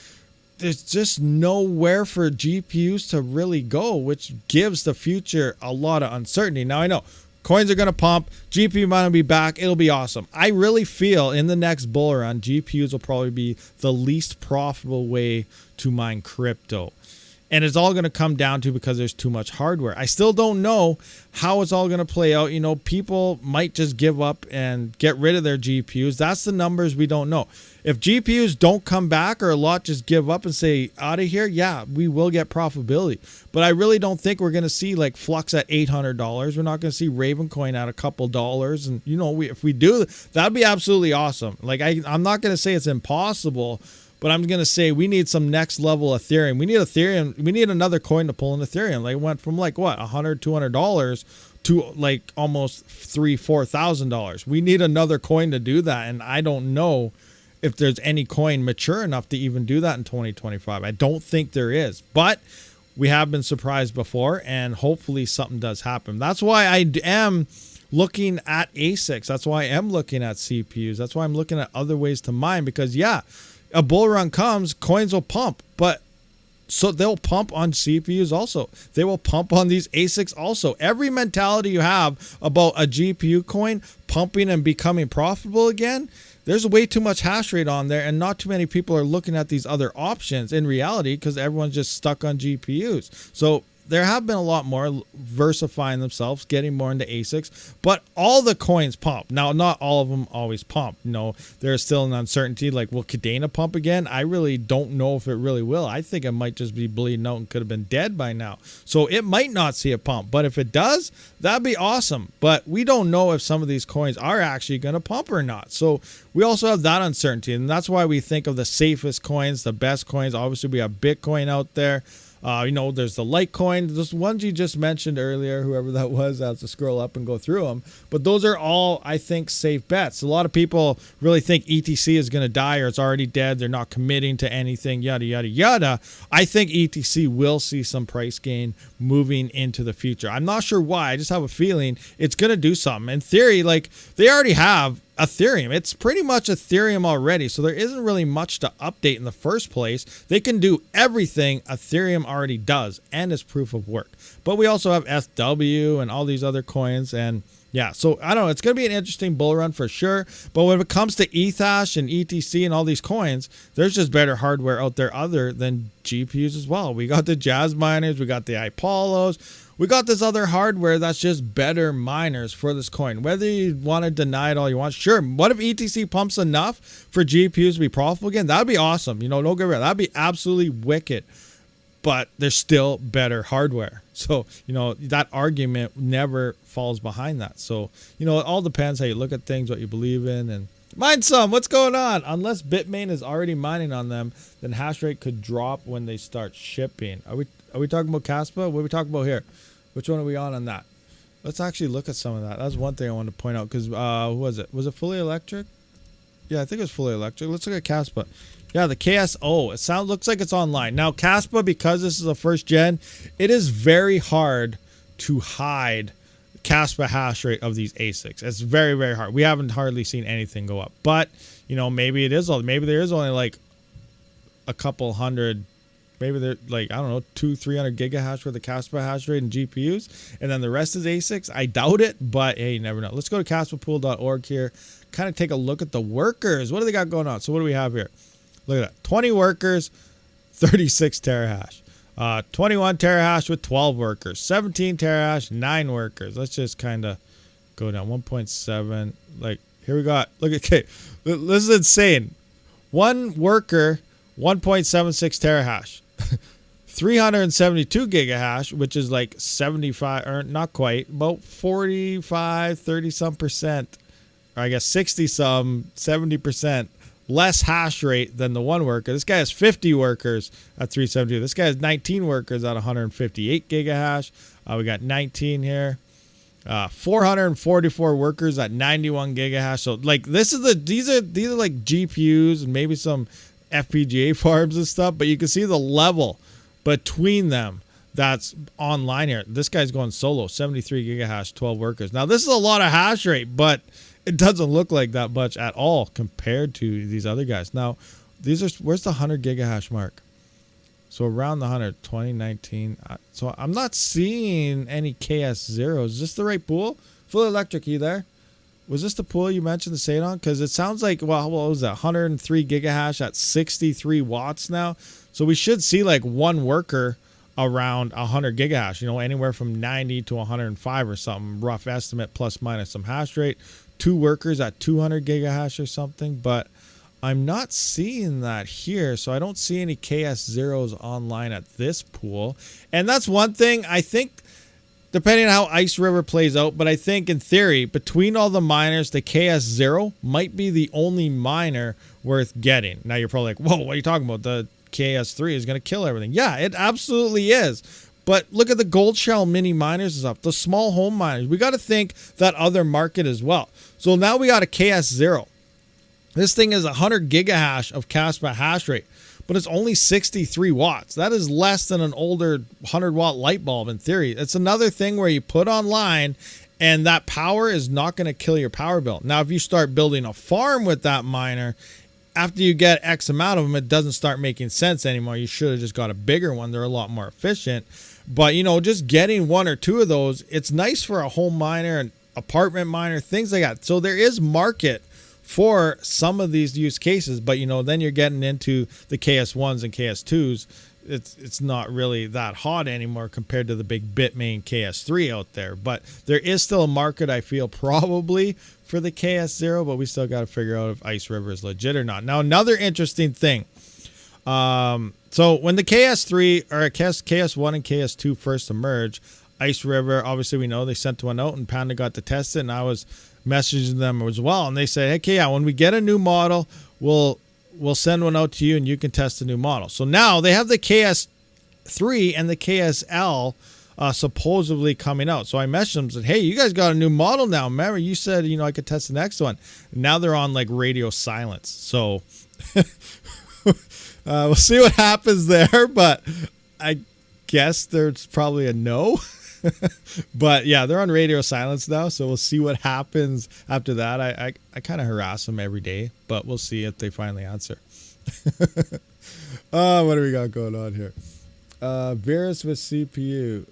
there's just nowhere for GPUs to really go, which gives the future a lot of uncertainty. Now I know coins are going to pump, GPU might be back, it'll be awesome. I really feel in the next bull run, GPUs will probably be the least profitable way to mine crypto. And it's all going to come down to because there's too much hardware. I still don't know how it's all going to play out. You know, people might just give up and get rid of their GPUs. That's the numbers we don't know. If GPUs don't come back or a lot just give up and say out of here, yeah, we will get profitability. But I really don't think we're going to see like Flux at $800. We're not going to see Raven coin at a couple dollars. And, you know, if we do, that'd be absolutely awesome. Like, I'm not going to say it's impossible, but I'm going to say we need some next level Ethereum. We need Ethereum. We need another coin to pull in Ethereum. Like, it went from like what, $100, $200 to like almost $3,000, $4,000. We need another coin to do that. And I don't know if there's any coin mature enough to even do that in 2025. I don't think there is, but we have been surprised before, and hopefully something does happen. That's why I am looking at ASICs. That's why I am looking at CPUs. That's why I'm looking at other ways to mine, because yeah, a bull run comes, coins will pump, but so they'll pump on CPUs also. They will pump on these ASICs also. Every mentality you have about a GPU coin pumping and becoming profitable again, there's way too much hash rate on there, and not too many people are looking at these other options in reality because everyone's just stuck on GPUs. So there have been a lot more versifying themselves, getting more into ASICs, but all the coins pump. Now, not all of them always pump. You know, there's still an uncertainty, like, will Cadena pump again? I really don't know if it really will. I think it might just be bleeding out and could have been dead by now. So it might not see a pump, but if it does, that'd be awesome. But we don't know if some of these coins are actually going to pump or not. So we also have that uncertainty, and that's why we think of the safest coins, the best coins. Obviously, we have Bitcoin out there. You know, there's the Litecoin, those ones you just mentioned earlier, whoever that was. I have to scroll up and go through them. But those are all, I think, safe bets. A lot of people really think ETC is going to die or it's already dead. They're not committing to anything, yada, yada, yada. I think ETC will see some price gain moving into the future. I'm not sure why. I just have a feeling it's going to do something. In theory, like, they already have Ethereum. It's pretty much Ethereum already, so there isn't really much to update in the first place. They can do everything Ethereum already does and is proof of work. But we also have SW and all these other coins, and yeah, so I don't know. It's going to be an interesting bull run for sure. But when it comes to Ethash and ETC and all these coins, there's just better hardware out there other than GPUs as well. We got the Jazz miners, we got the Apollos. We got this other hardware that's just better miners for this coin. Whether you want to deny it all you want, sure. What if ETC pumps enough for GPUs to be profitable again? That'd be awesome. You know, don't get rid of that. That'd be absolutely wicked. But there's still better hardware. So, you know, that argument never falls behind that. So, you know, it all depends how you look at things, what you believe in, and mine some. What's going on? Unless Bitmain is already mining on them, then hash rate could drop when they start shipping. Are we talking about Caspa? What are we talking about here? Which one are we on that? Let's actually look at some of that. That's one thing I wanted to point out, because who was it? Was it fully electric? Yeah, I think it was fully electric. Let's look at Caspa. Yeah, the KSO. It looks like it's online. Now, Caspa, because this is a first gen, it is very hard to hide Caspa hash rate of these ASICs. It's very, very hard. We haven't hardly seen anything go up. But, you know, maybe there is only like a couple hundred. Maybe they're like, I don't know, 200-300 gigahash worth of Caspa hash rate and GPUs, and then the rest is ASICs. I doubt it, but hey, you never know. Let's go to caspapool.org here, kind of take a look at the workers. What do they got going on? So what do we have here? Look at that. 20 workers, 36 terahash. 21 terahash with 12 workers. 17 terahash, 9 workers. Let's just kind of go down. 1.7. Like, here we got. Look at, okay, this is insane. One worker, 1.76 terahash. 372 gigahash, which is like 75, or not quite, about 45, 30 some percent, or I guess 60 some, 70% less hash rate than the one worker. This guy has 50 workers at 372. This guy has 19 workers at 158 gigahash. We got 19 here. 444 workers at 91 gigahash. So like these are like GPUs and maybe some FPGA farms and stuff, but you can see the level between them that's online here. This guy's going solo, 73 gigahash, 12 workers. Now, this is a lot of hash rate, but it doesn't look like that much at all compared to these other guys. Now, these are, where's the 100 gigahash mark? So around the 100, 2019. So I'm not seeing any KS0. Is this the right pool? Full electric, you there? Was this the pool you mentioned to say it on? Because it sounds like, well, what was that? 103 gigahash at 63 watts now. So we should see like one worker around 100 gigahash, you know, anywhere from 90 to 105 or something, rough estimate, plus minus some hash rate. 2 workers at 200 gigahash or something, but I'm not seeing that here. So I don't see any KS0s online at this pool. And that's one thing I think, depending on how Ice River plays out, but I think in theory, between all the miners, the KS0 might be the only miner worth getting. Now you're probably like, whoa, what are you talking about? The KS3 is going to kill everything. Yeah, it absolutely is. But look at the gold shell mini miners and stuff, the small home miners. We got to think that other market as well. So now we got a KS0. This thing is 100 gigahash of Caspa hash rate, but it's only 63 watts. That is less than an older 100 watt light bulb in theory. It's another thing where you put online and that power is not going to kill your power bill. Now, if you start building a farm with that miner, after you get X amount of them, it doesn't start making sense anymore. You should have just got a bigger one. They're a lot more efficient. But, you know, just getting 1 or 2 of those, it's nice for a home miner, an apartment miner, things like that. So there is market for some of these use cases. But, you know, then you're getting into the KS1s and KS2s. It's not really that hot anymore compared to the big Bitmain KS3 out there. But there is still a market, I feel, probably for the KS0, but we still got to figure out if Ice River is legit or not. Now, another interesting thing. So when the KS3 or KS1 and KS2 first emerged, Ice River, obviously we know they sent one out and Panda got to test it, and I was messaging them as well. And they said, hey, okay, yeah, when we get a new model, we'll send one out to you and you can test the new model. So now they have the KS3 and the KSL supposedly coming out. So I messaged them and said, hey, you guys got a new model now. Remember, you said, you know, I could test the next one. Now they're on like radio silence. So we'll see what happens there, but I guess there's probably a no. But yeah, they're on radio silence now, so we'll see what happens after that. I kind of harass them every day, but we'll see if they finally answer. What do we got going on here? Virus with CPU.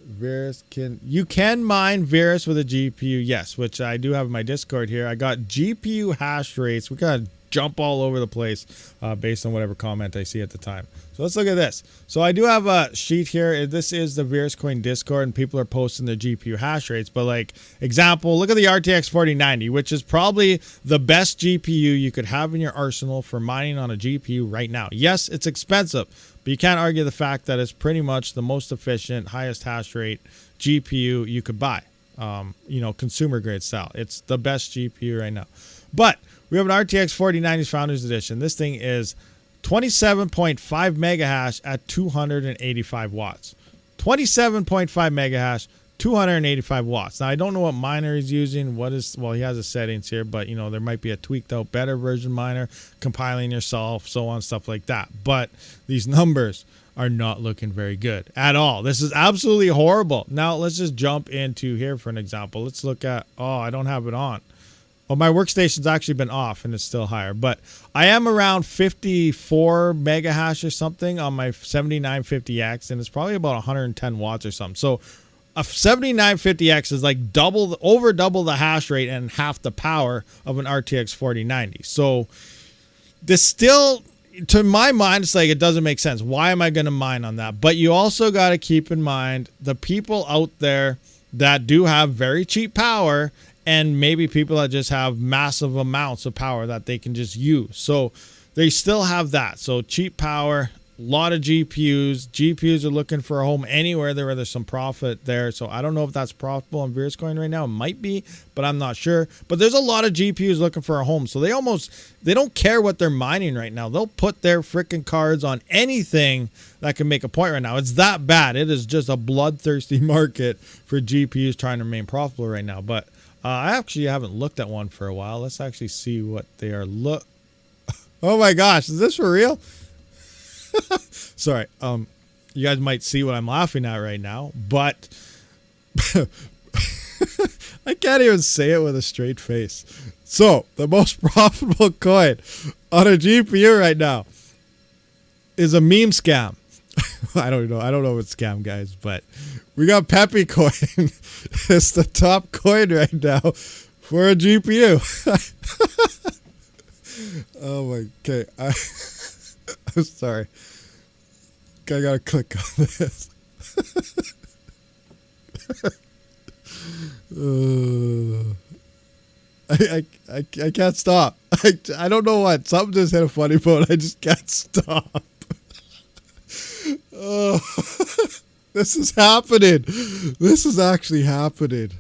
You can mine Virus with a GPU, yes, which I do have in my Discord here. I got GPU hash rates. We got to jump all over the place based on whatever comment I see at the time. So let's look at this. So I do have a sheet here. This is the VirusCoin Discord, and people are posting their GPU hash rates. But like example, look at the RTX 4090, which is probably the best GPU you could have in your arsenal for mining on a GPU right now. Yes, it's expensive, but you can't argue the fact that it's pretty much the most efficient, highest hash rate GPU you could buy. You know, consumer grade style. It's the best GPU right now. But we have an RTX 4090 Founders Edition. This thing is 27.5 megahash at 285 watts. 27.5 megahash, 285 watts. Now, I don't know what miner he's using. Well, he has the settings here, but, you know, there might be a tweaked out better version miner, compiling yourself, so on, stuff like that. But these numbers are not looking very good at all. This is absolutely horrible. Now, let's just jump into here for an example. Let's look at, oh, I don't have it on. Well, my workstation's actually been off and it's still higher, but I am around 54 megahash or something on my 7950X, and it's probably about 110 watts or something. So a 7950X is like over double the hash rate and half the power of an RTX 4090. So this still, to my mind, it's like it doesn't make sense. Why am I going to mine on that? But you also got to keep in mind the people out there that do have very cheap power, and maybe people that just have massive amounts of power that they can just use. So they still have that. So cheap power, a lot of GPUs. GPUs are looking for a home anywhere where there's some profit there. So I don't know if that's profitable on VirusCoin right now. It might be, but I'm not sure. But there's a lot of GPUs looking for a home. So they don't care what they're mining right now. They'll put their freaking cards on anything that can make a point right now. It's that bad. It is just a bloodthirsty market for GPUs trying to remain profitable right now. But I actually haven't looked at one for a while. Let's actually see what they are. Oh my gosh, is this for real? Sorry. You guys might see what I'm laughing at right now, but I can't even say it with a straight face. So the most profitable coin on a GPU right now is a meme scam. I don't know if it's scam, guys, but we got Pepe coin. It's the top coin right now for a GPU. Oh my, okay. I'm sorry. I gotta click on this. I can't stop. I don't know what. Something just hit a funny bone. I just can't stop. Oh, this is happening. This is actually happening.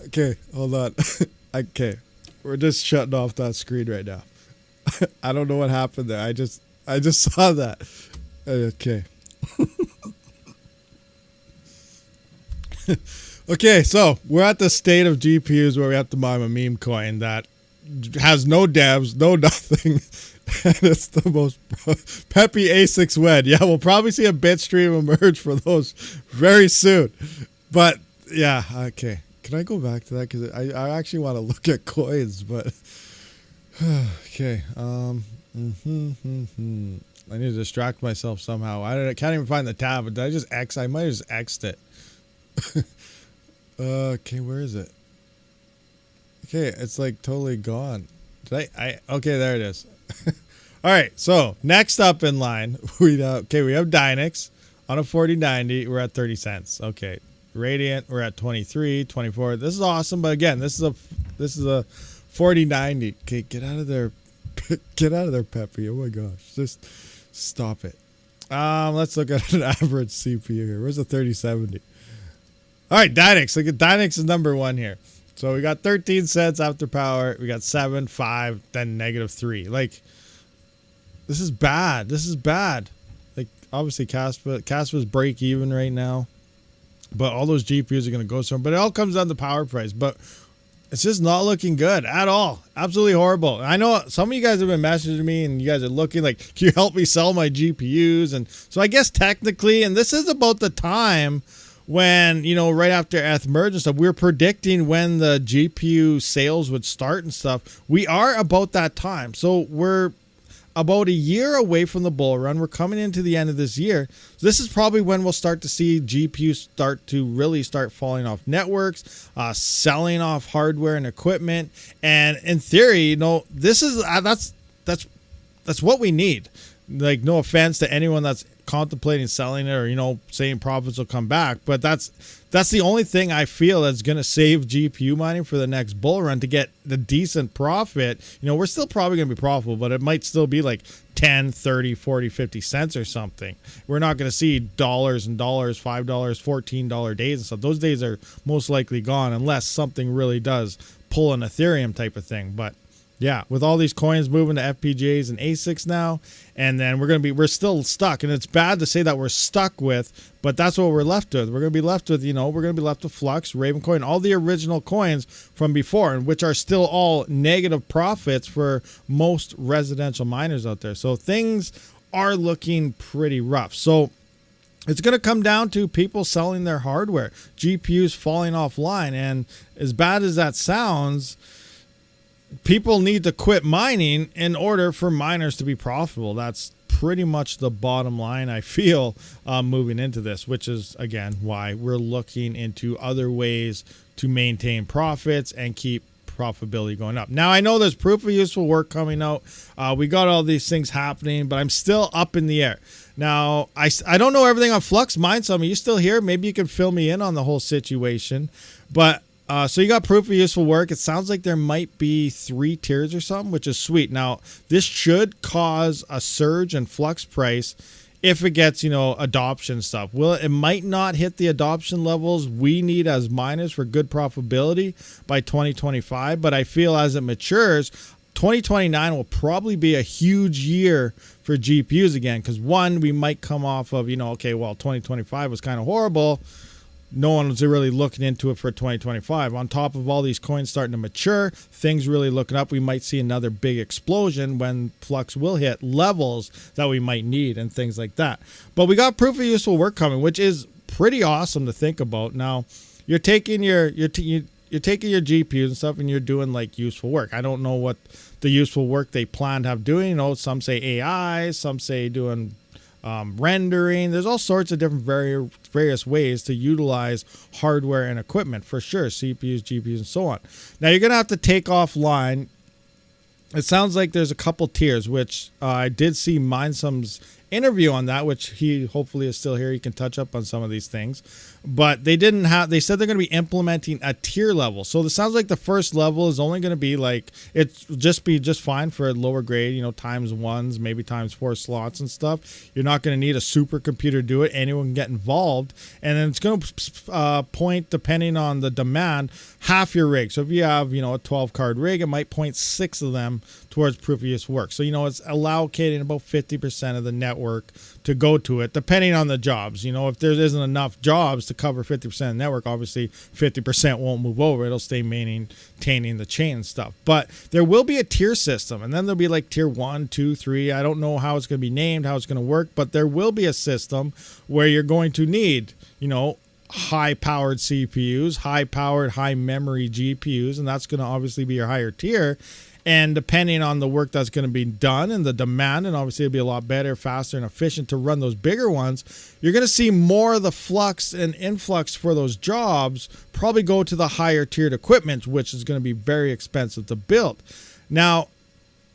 Okay, hold on. Okay, we're just shutting off that screen right now. I don't know what happened there. I just saw that. Okay. Okay, so we're at the state of GPUs where we have to mine a meme coin that has no devs, no nothing, and it's the most peppy ASICs win. Yeah, we'll probably see a bit stream emerge for those very soon. But yeah, okay. Can I go back to that? Because I actually want to look at coins, but okay. I need to distract myself somehow. I can't even find the tab. But did I just X? I might have just X'd it. Okay, where is it? Okay, it's like totally gone. Did I okay, there it is. All right, so next up in line, we have Dynix on a 4090. We're at 30 cents. Okay, Radiant, we're at 23, 24. This is awesome, but again, this is a 4090. Okay, get out of there. Get out of there, Peppy. Oh my gosh. Just stop it. Let's look at an average CPU here. Where's the 3070? All right, Dynix. Look at Dynix is number one here. So we got 13 cents after power. We got 7, 5, then -3. Like, this is bad. This is bad. Like, obviously, Caspa's break even right now. But all those GPUs are going to go somewhere. But it all comes down to power price. But it's just not looking good at all. Absolutely horrible. I know some of you guys have been messaging me and you guys are looking like, can you help me sell my GPUs? And so I guess technically, and this is about the time when, you know, right after ETH merge and stuff, we were predicting when the GPU sales would start and stuff. We are about that time. So we're about a year away from the bull run. We're coming into the end of this year. So this is probably when we'll start to see GPUs start to really start falling off networks, selling off hardware and equipment. And in theory, you know, this is that's what we need. Like, no offense to anyone that's contemplating selling it or, you know, saying profits will come back, but that's the only thing I feel that's going to save GPU mining for the next bull run to get the decent profit. You know, we're still probably going to be profitable, but it might still be like 10, 30, 40, 50 cents or something. We're not going to see dollars and dollars, $5, $14 days and stuff. Those days are most likely gone unless something really does pull an Ethereum type of thing. But yeah, with all these coins moving to FPGAs and ASICs now, and then we're still stuck. And it's bad to say that we're stuck with, but that's what we're left with. We're going to be left with, FLUX, Ravencoin, all the original coins from before, and which are still all negative profits for most residential miners out there. So things are looking pretty rough. So it's going to come down to people selling their hardware, GPUs falling offline. And as bad as that sounds, people need to quit mining in order for miners to be profitable. That's pretty much the bottom line, I feel, moving into this, which is, again, why we're looking into other ways to maintain profits and keep profitability going up. Now, I know there's proof of useful work coming out. We got all these things happening, but I'm still up in the air. Now, I don't know everything on Flux Mine. Some of you still here. Maybe you can fill me in on the whole situation. But so you got proof of useful work. It sounds like there might be 3 tiers or something, which is sweet. Now, this should cause a surge in Flux price if it gets, adoption stuff. It might not hit the adoption levels we need as miners for good profitability by 2025, but I feel as it matures, 2029 will probably be a huge year for GPUs again, because one, we might come off of, 2025 was kind of horrible. no one's really looking into it for 2025. On top of all these coins starting to mature, things really looking up. We might see another big explosion when Flux will hit levels that we might need and things like that. But we got proof of useful work coming, which is pretty awesome to think about. Now, you're taking your GPUs and stuff, and you're doing like useful work. I don't know what the useful work they plan to have doing. You know, some say AI, some say doing rendering. There's all sorts of different various ways to utilize hardware and equipment for sure, CPUs, GPUs, and so on. Now you're gonna have to take offline. It sounds like there's a couple tiers, which I did see Mindsum's interview on that, which he hopefully is still here. He can touch up on some of these things, but they said they're going to be implementing a tier level. So it sounds like the first level is only going to be like, it's just fine for a lower grade, you know, times ones, maybe times 4 slots and stuff. You're not going to need a supercomputer to do it. Anyone can get involved, and then it's going to point, depending on the demand, half your rig. So if you have, you know, a 12 card rig, it might point 6 of them towards proof of use work. So, you know, it's allocating about 50% of the network to go to it, depending on the jobs. You know, if there isn't enough jobs to cover 50% of the network, obviously 50% won't move over. It'll stay maintaining the chain and stuff. But there will be a tier system, and then there'll be like tier 1, 2, 3. I don't know how it's going to be named, how it's going to work, but there will be a system where you're going to need, you know, high-powered CPUs, high-powered, high-memory GPUs, and that's going to obviously be your higher tier. And depending on the work that's going to be done and the demand, and obviously it'll be a lot better, faster, and efficient to run those bigger ones, you're going to see more of the flux and influx for those jobs probably go to the higher tiered equipment, which is going to be very expensive to build. Now,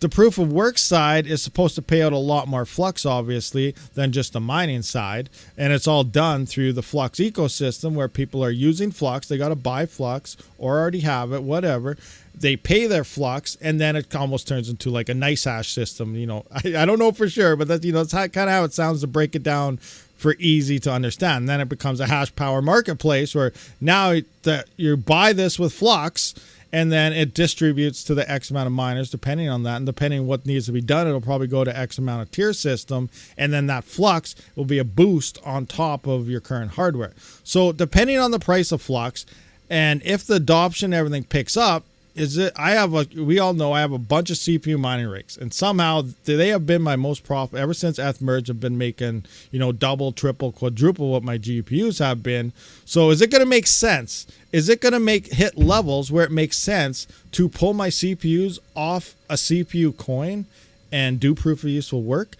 the proof of work side is supposed to pay out a lot more flux, obviously, than just the mining side. And it's all done through the Flux ecosystem, where people are using Flux. They got to buy Flux or already have it, whatever. They pay their Flux, and then it almost turns into like a nice hash system. You know, I don't know for sure, but that's, you know, that's kind of how it sounds to break it down for easy to understand. And then it becomes a hash power marketplace, where now that you buy this with Flux, and then it distributes to the X amount of miners, depending on that. And depending on what needs to be done, it'll probably go to X amount of tier system. And then that Flux will be a boost on top of your current hardware. So depending on the price of Flux, and if the adoption and everything picks up, we all know I have a bunch of CPU mining rigs, and somehow they have been my most profitable ever since ETH-Merge. Have been making, you know, double, triple, quadruple what my GPUs have been. So is it going to make sense? Is it going to hit levels where it makes sense to pull my CPUs off a CPU coin and do proof of useful work?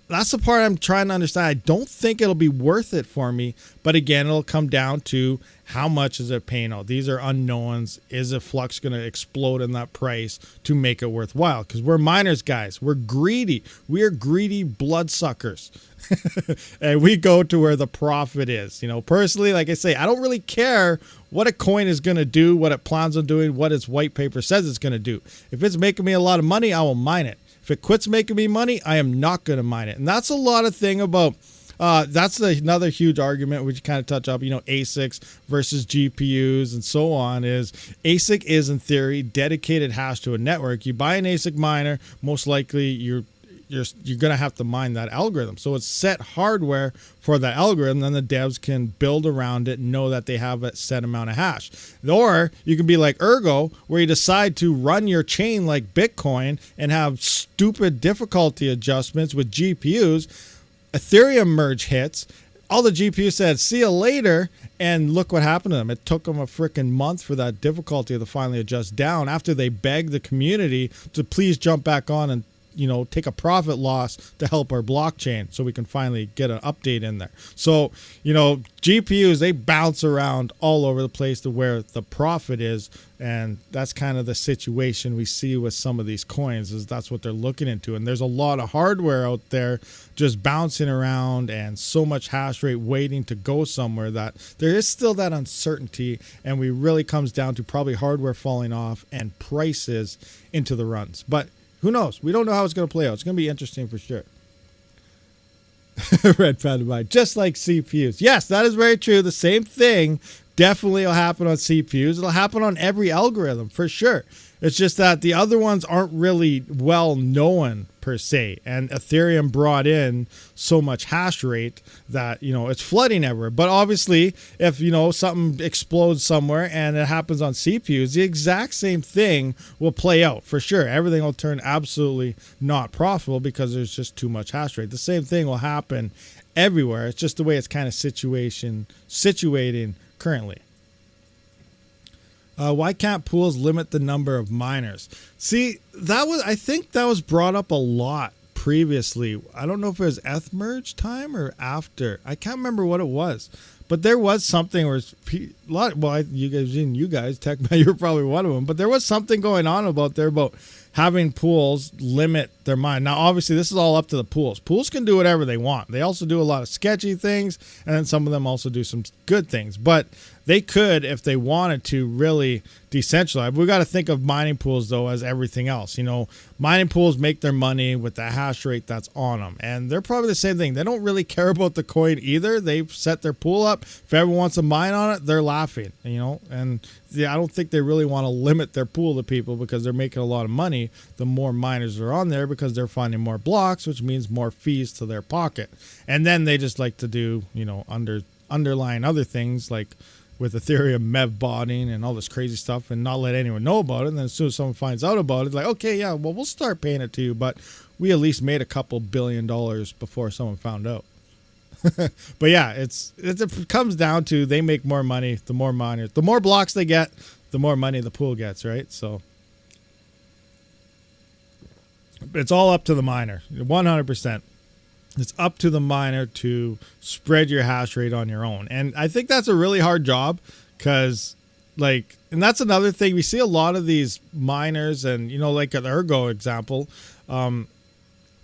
That's the part I'm trying to understand. I don't think it'll be worth it for me, but again, it'll come down to how much is it paying out. These are unknowns. Is a Flux going to explode in that price to make it worthwhile? Because we're miners, guys. We're greedy. We are greedy bloodsuckers. And we go to where the profit is. You know, personally, like I say, I don't really care what a coin is going to do, what it plans on doing, what its white paper says it's going to do. If it's making me a lot of money, I will mine it. If it quits making me money, I am not going to mine it. And that's a lot of thing about, that's another huge argument which kind of touch up, you know, ASICs versus GPUs and so on. Is ASIC is in theory dedicated hash to a network. You buy an ASIC miner, most likely you're going to have to mine that algorithm. So it's set hardware for that algorithm, then the devs can build around it and know that they have a set amount of hash. Or you can be like Ergo, where you decide to run your chain like Bitcoin and have stupid difficulty adjustments with GPUs. Ethereum merge hits. All the GPUs said, see you later, and look what happened to them. It took them a freaking month for that difficulty to finally adjust down after they begged the community to please jump back on and, you know, take a profit loss to help our blockchain so we can finally get an update in there. So, you know, GPUs, they bounce around all over the place to where the profit is. And that's kind of the situation we see with some of these coins, is that's what they're looking into. And there's a lot of hardware out there just bouncing around and so much hash rate waiting to go somewhere that there is still that uncertainty. And we really comes down to probably hardware falling off and prices into the runs. But who knows? We don't know how it's going to play out. It's going to be interesting for sure. Red Panda Mine, just like CPUs. Yes, that is very true. The same thing definitely will happen on CPUs. It'll happen on every algorithm for sure. It's just that the other ones aren't really well known per se, and Ethereum brought in so much hash rate that, you know, it's flooding everywhere. But obviously, if, you know, something explodes somewhere and it happens on CPUs, the exact same thing will play out for sure. Everything will turn absolutely not profitable because there's just too much hash rate. The same thing will happen everywhere. It's just the way it's kind of situating currently. Why can't pools limit the number of miners? See, I think that was brought up a lot previously. I don't know if it was ETH merge time or after. I can't remember what it was, but there was something where you guys, TechMan, you're probably one of them, but there was something going on about having pools limit their mine. Now, obviously, this is all up to the pools. Pools can do whatever they want. They also do a lot of sketchy things, and then some of them also do some good things. But they could, if they wanted to, really decentralize. We got to think of mining pools, though, as everything else. You know, mining pools make their money with the hash rate that's on them, and they're probably the same thing. They don't really care about the coin either. They set their pool up. If everyone wants to mine on it, they're laughing. You know, and I don't think they really want to limit their pool to people because they're making a lot of money. The more miners are on there because they're finding more blocks, which means more fees to their pocket. And then they just like to do, you know, underlying other things like with Ethereum MEV botting and all this crazy stuff and not let anyone know about it. And then as soon as someone finds out about it, it's like, okay, yeah, well, we'll start paying it to you. But we at least made a couple $1 billion before someone found out. But yeah, it comes down to they make more money, the more miners, the more blocks they get, the more money the pool gets, right? So it's all up to the miner, 100%. It's up to the miner to spread your hash rate on your own. And I think that's a really hard job because, like, and that's another thing. We see a lot of these miners and, you know, like an Ergo example,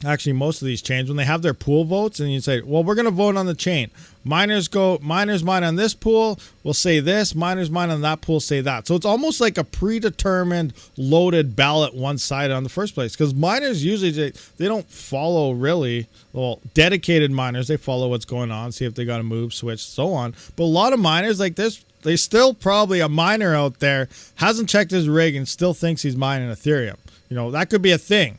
actually most of these chains, when they have their pool votes and you say, well, we're going to vote on the chain. Miners mine on this pool, we'll say this. Miners mine on that pool, say that. So it's almost like a predetermined loaded ballot one-sided on the first place because miners usually, they don't follow really, well, dedicated miners, they follow what's going on, see if they got to move, switch, so on. But a lot of miners like this, they still probably a miner out there hasn't checked his rig and still thinks he's mining Ethereum. You know, that could be a thing.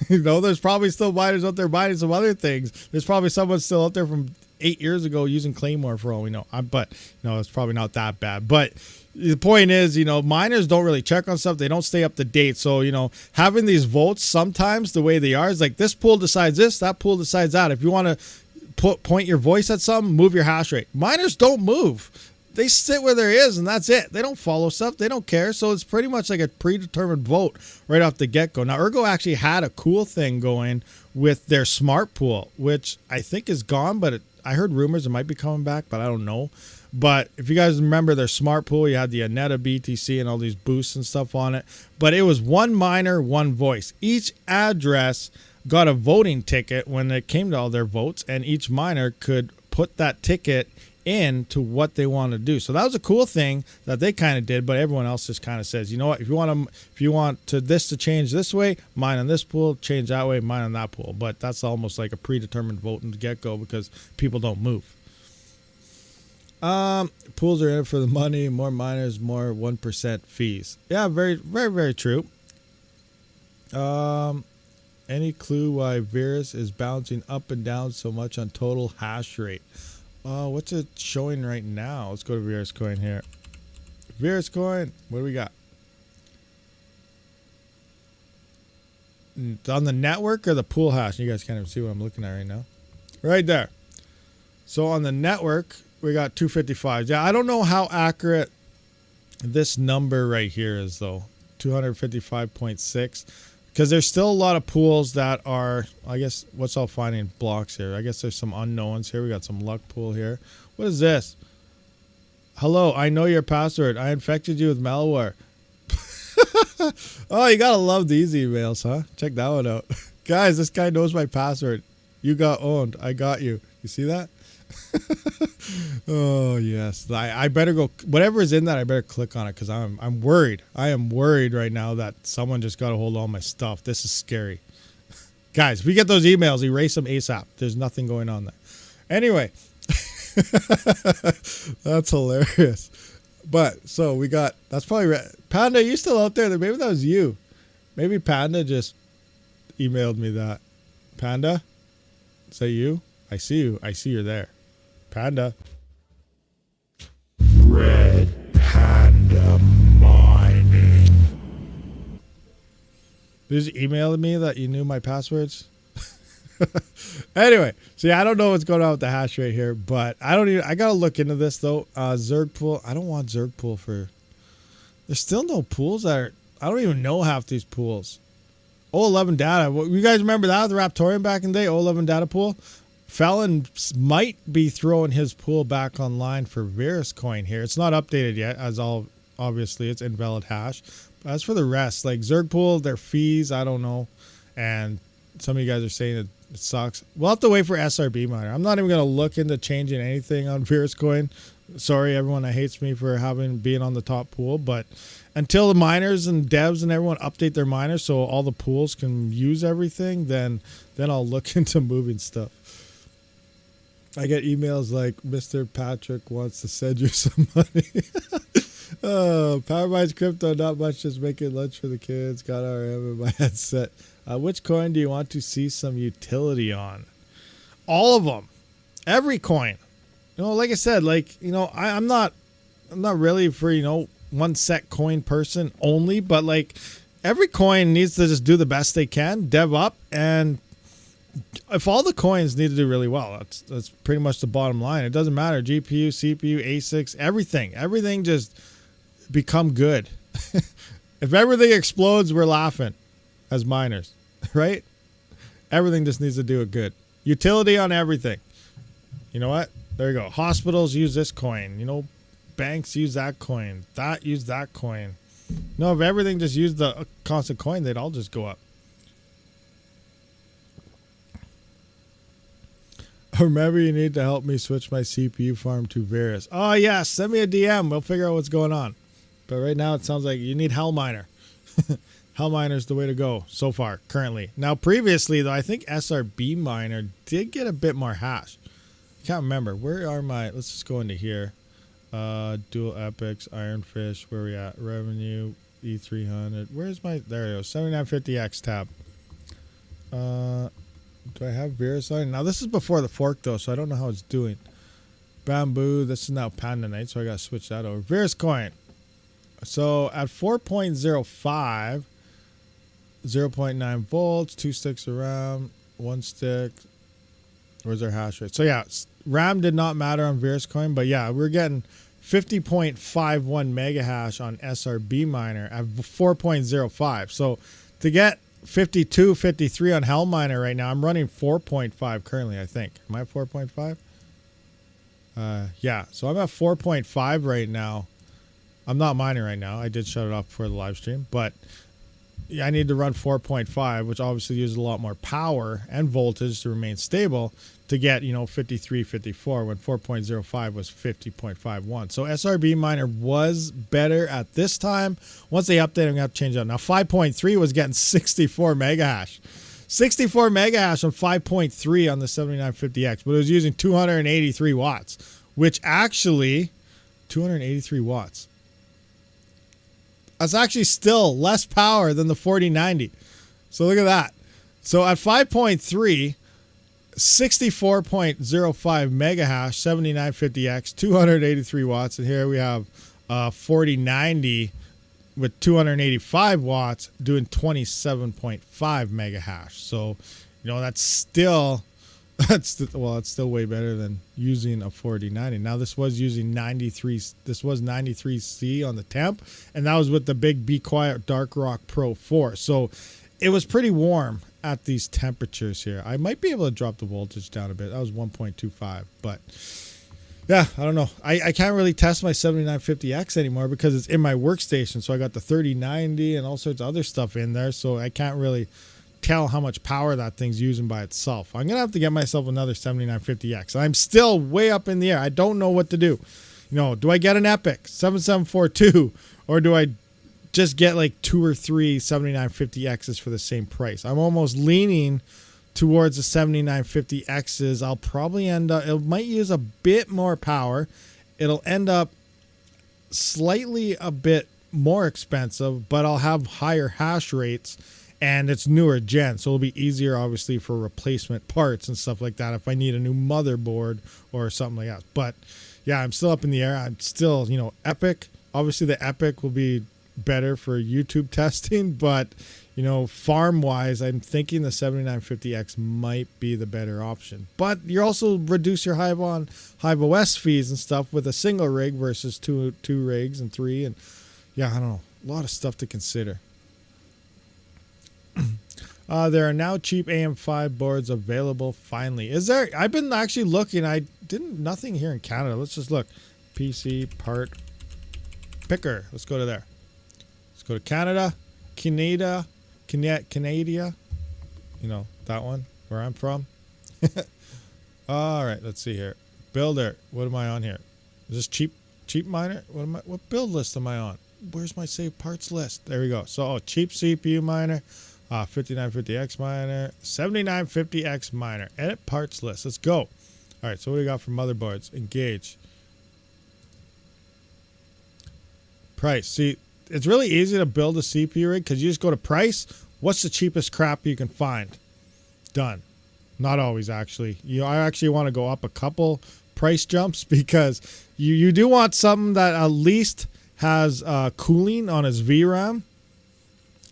You know, there's probably still miners out there mining some other things. There's probably someone still out there from 8 years ago using Claymore for all we know. But, you know, it's probably not that bad. But the point is, you know, miners don't really check on stuff. They don't stay up to date. So, you know, having these votes sometimes the way they are is like this pool decides this, that pool decides that. If you want to point your voice at something, move your hash rate. Miners don't move. They sit where there is, and that's it. They don't follow stuff. They don't care. So it's pretty much like a predetermined vote right off the get-go. Now, Ergo actually had a cool thing going with their smart pool, which I think is gone, but I heard rumors it might be coming back, but I don't know. But if you guys remember their smart pool, you had the Aneta BTC and all these boosts and stuff on it. But it was one miner, one voice. Each address got a voting ticket when it came to all their votes, and each miner could put that ticket into what they want to do. So that was a cool thing that they kind of did, but everyone else just kind of says, you know what, if you want this to change this way, mine on this pool, change that way, mine on that pool. But that's almost like a predetermined vote in the get-go because people don't move. Pools are in it for the money, more miners, more 1% fees. Yeah, very, very, very true. Any clue why Virus is bouncing up and down so much on total hash rate? What's it showing right now? Let's go to Virus Coin here. Virus Coin, what do we got? On the network or the pool hash? You guys can't even see what I'm looking at right now. Right there. So on the network, we got 255. Yeah, I don't know how accurate this number right here is, though. 255.6. Because there's still a lot of pools that are, I guess, what's all finding blocks here? I guess there's some unknowns here. We got some luck pool here. What is this? Hello, I know your password. I infected you with malware. Oh, you gotta love these emails, huh? Check that one out. Guys, this guy knows my password. You got owned. I got you. You see that? Oh, yes. I better go. Whatever is in that, I better click on it because I'm worried. I am worried right now that someone just got a hold of all my stuff. This is scary. Guys, if we get those emails, erase them ASAP. There's nothing going on there. Anyway, that's hilarious. But so we got, that's probably Panda. Are you still out there? Maybe that was you. Maybe Panda just emailed me that. Panda? Is that you? I see you. I see you're there. Panda. Red Panda Mining. Did you email me that you knew my passwords? Anyway, so yeah, I don't know what's going on with the hash rate here, but I gotta look into this though. Zerg pool. I don't want Zerg pool for. There's still no pools that are. I don't even know half these pools. 011 data. You guys remember that with the Raptorian back in the day? 011 data pool. Felon might be throwing his pool back online for Virus coin here. It's not updated yet, as obviously it's invalid hash. But as for the rest, like Zerg pool, their fees, I don't know, and some of you guys are saying that it sucks. We'll have to wait for SRBMiner. I'm not even going to look into changing anything on Virus coin. Sorry, everyone that hates me for being on the top pool, but until the miners and devs and everyone update their miners so all the pools can use everything, then I'll look into moving stuff. I get emails like, Mr. Patrick wants to send you some money. Oh, Powerbuys crypto, not much, just making lunch for the kids. Got RM in my headset. Which coin do you want to see some utility on? All of them. Every coin. You know, like I said, like, you know, I'm not really for, you know, one set coin person only, but like every coin needs to just do the best they can, dev up, and if all the coins need to do really well, that's pretty much the bottom line. It doesn't matter. GPU, CPU, ASICs, everything just become good. If everything explodes, we're laughing as miners, right? Everything just needs to do it good. Utility on everything. You know what? There you go. Hospitals use this coin. You know, banks use that coin. That use that coin. No, if everything just used the constant coin, they'd all just go up. Remember, you need to help me switch my CPU farm to Virus. Oh, yeah. Send me a DM. We'll figure out what's going on. But right now, it sounds like you need Hellminer. Hellminer's the way to go so far, currently. Now, previously, though, I think SRBMiner did get a bit more hash. I can't remember. Where are my... Let's just go into here. Dual Epics, Ironfish. Where are we at? Revenue, E300. Where's my... There it goes. 7950X tab. Do I have Virus on? Now, this is before the fork, though, so I don't know how it's doing. Bamboo. This is now Panda Night, so I got to switch that over. Virus coin. So, at 4.05, 0.9 volts, 2 sticks around, 1 stick. Where's our hash rate? So, yeah, RAM did not matter on Virus coin, but, yeah, we're getting 50.51 mega hash on SRBMiner at 4.05. So, to get 52, 53 on Hellminer right now. I'm running 4.5 currently, I think. Am I at 4.5? Yeah, so I'm at 4.5 right now. I'm not mining right now. I did shut it off for the live stream, but yeah, I need to run 4.5, which obviously uses a lot more power and voltage to remain stable to get, you know, 53, 54 when 4.05 was 50.51. So SRBMiner was better at this time. Once they update, I'm going to have to change it up. Now 5.3 was getting 64 mega hash. 64 mega hash on 5.3 on the 7950X, but it was using 283 watts, which actually 283 watts. That's actually still less power than the 4090. So look at that. So at 5.3, 64.05 mega hash, 7950X, 283 watts. And here we have 4090 with 285 watts doing 27.5 mega hash. So, you know, that's still way better than using a 4090. Now this was using 93. This was 93C on the temp, and that was with the big Be Quiet Dark Rock Pro 4. So it was pretty warm at these temperatures here. I might be able to drop the voltage down a bit. That was 1.25, but yeah, I don't know. I can't really test my 7950X anymore because it's in my workstation. So I got the 3090 and all sorts of other stuff in there. So I can't really tell how much power that thing's using by itself. I'm going to have to get myself another 7950X. I'm still way up in the air. I don't know what to do. You know, do I get an Epic 7742 or do I just get like 2 or 3 7950Xs for the same price? I'm almost leaning towards the 7950Xs. I'll probably end up, it might use a bit more power. It'll end up slightly a bit more expensive, but I'll have higher hash rates and it's newer gen, so it'll be easier obviously for replacement parts and stuff like that if I need a new motherboard or something like that. But yeah, I'm still up in the air. I'm still, you know, Epic. Obviously the Epic will be better for YouTube testing, but you know, farm wise, I'm thinking the 7950X might be the better option. But you also reduce your Hive OS fees and stuff with a single rig versus two rigs and three, and yeah, I don't know, a lot of stuff to consider. There are now cheap AM5 boards available finally. Is there? I've been actually looking. Nothing here in Canada. Let's just look. PC part picker. Let's go to there. Let's go to Canada. Canada, you know, that one where I'm from. All right, let's see here. Builder, what am I on here? Is this cheap miner? What build list am I on? Where's my save parts list? There we go. So cheap CPU miner, 5950X miner, 7950X miner. Edit parts list. Let's go. All right, so what do we got for motherboards? Engage. Price. See, it's really easy to build a CPU rig because you just go to price. What's the cheapest crap you can find? Done. Not always, actually. I actually want to go up a couple price jumps because you do want something that at least has cooling on its VRAM,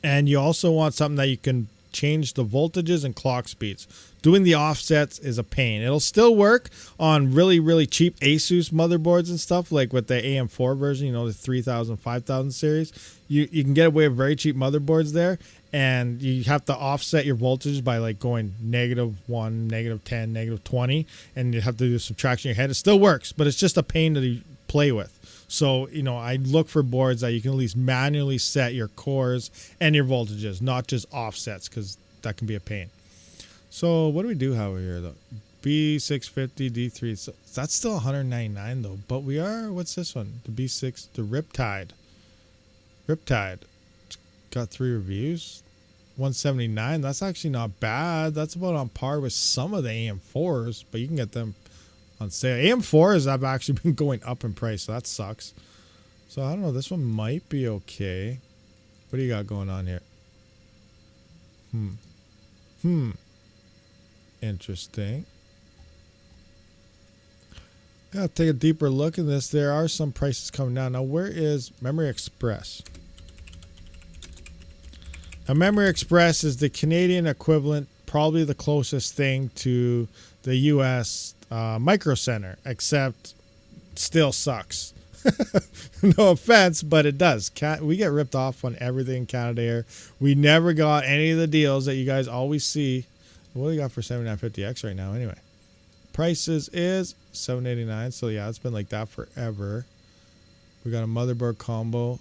and you also want something that you can change the voltages and clock speeds. Doing the offsets is a pain. It'll still work on really, really cheap Asus motherboards and stuff, like with the AM4 version, you know, the 3000, 5000 series. You can get away with very cheap motherboards there, and you have to offset your voltage by like going -1, -10, -20, and you have to do subtraction in your head. It still works, but it's just a pain to play with. So, you know, I look for boards that you can at least manually set your cores and your voltages, not just offsets, because that can be a pain. So what do we do have here though? B650 D3. So that's still 199 though. But we are, what's this one? The B6, the Riptide. Riptide. It's got 3 reviews. 179. That's actually not bad. That's about on par with some of the AM4s, but you can get them on sale. AM4s have actually been going up in price, so that sucks. So I don't know. This one might be okay. What do you got going on here? Interesting. Gotta take a deeper look at this. There are some prices coming down. Now, where is Memory Express? Now, Memory Express is the Canadian equivalent, probably the closest thing to the US Micro Center, except still sucks. No offense, but it does. We get ripped off on everything in Canada here. We never got any of the deals that you guys always see. What do you got for 7950X right now anyway? Prices is $789. So yeah, it's been like that forever. We got a motherboard combo.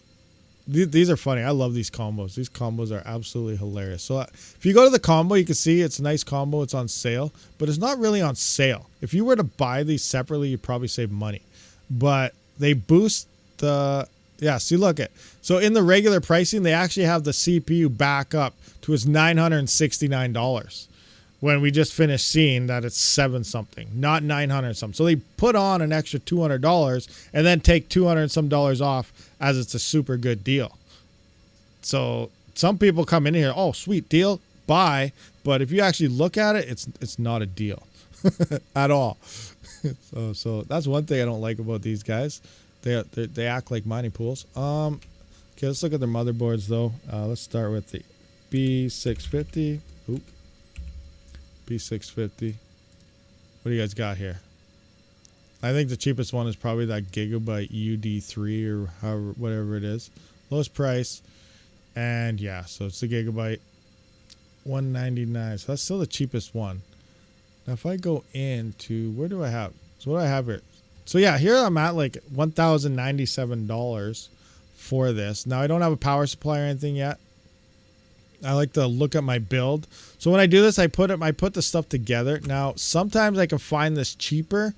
These are funny. I love these combos. These combos are absolutely hilarious. So if you go to the combo, you can see it's a nice combo. It's on sale, but it's not really on sale. If you were to buy these separately, you'd probably save money. But they boost the, yeah, see, look at. So in the regular pricing, they actually have the CPU back up to its $969. When we just finished seeing that it's 7 something, not 900 something. So they put on an extra $200 and then take 200 some dollars off as it's a super good deal. So some people come in here, oh, sweet deal, buy. But if you actually look at it, it's not a deal at all. So that's one thing I don't like about these guys. They act like mining pools. Okay, let's look at their motherboards though. Let's start with the B650. Oop. B650. What do you guys got here? I think the cheapest one is probably that Gigabyte UD3 or however, whatever it is. Lowest price. And yeah, so it's the Gigabyte. $199. So that's still the cheapest one. Now if I go into, where do I have? So what do I have here? So yeah, here I'm at like $1,097 for this. Now I don't have a power supply or anything yet. I like to look at my build. So when I do this, I put the stuff together. Now, sometimes I can find this cheaper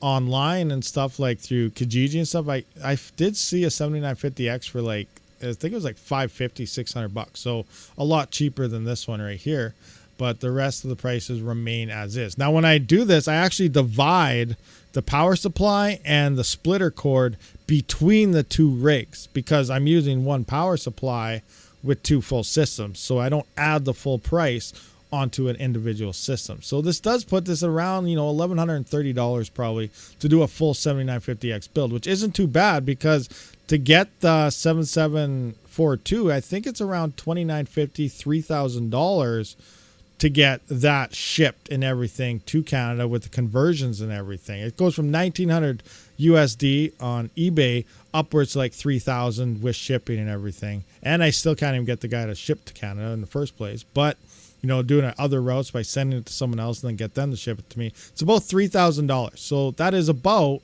online and stuff, like through Kijiji and stuff. I did see a 7950X for like, I think it was like $550, $600. So a lot cheaper than this one right here. but the rest of the prices remain as is. Now, when I do this, I actually divide the power supply and the splitter cord between the two rigs because I'm using one power supply with two full systems. So I don't add the full price onto an individual system. So this does put this around, $1,130 probably to do a full 7950X build, which isn't too bad because to get the 7742, I think it's around $2,950, $3,000 to get that shipped and everything to Canada with the conversions and everything. It goes from 1,900 USD on eBay upwards to like 3,000 with shipping and everything. And I still can't even get the guy to ship to Canada in the first place. But, doing other routes by sending it to someone else and then get them to ship it to me, it's about $3,000. So that is about,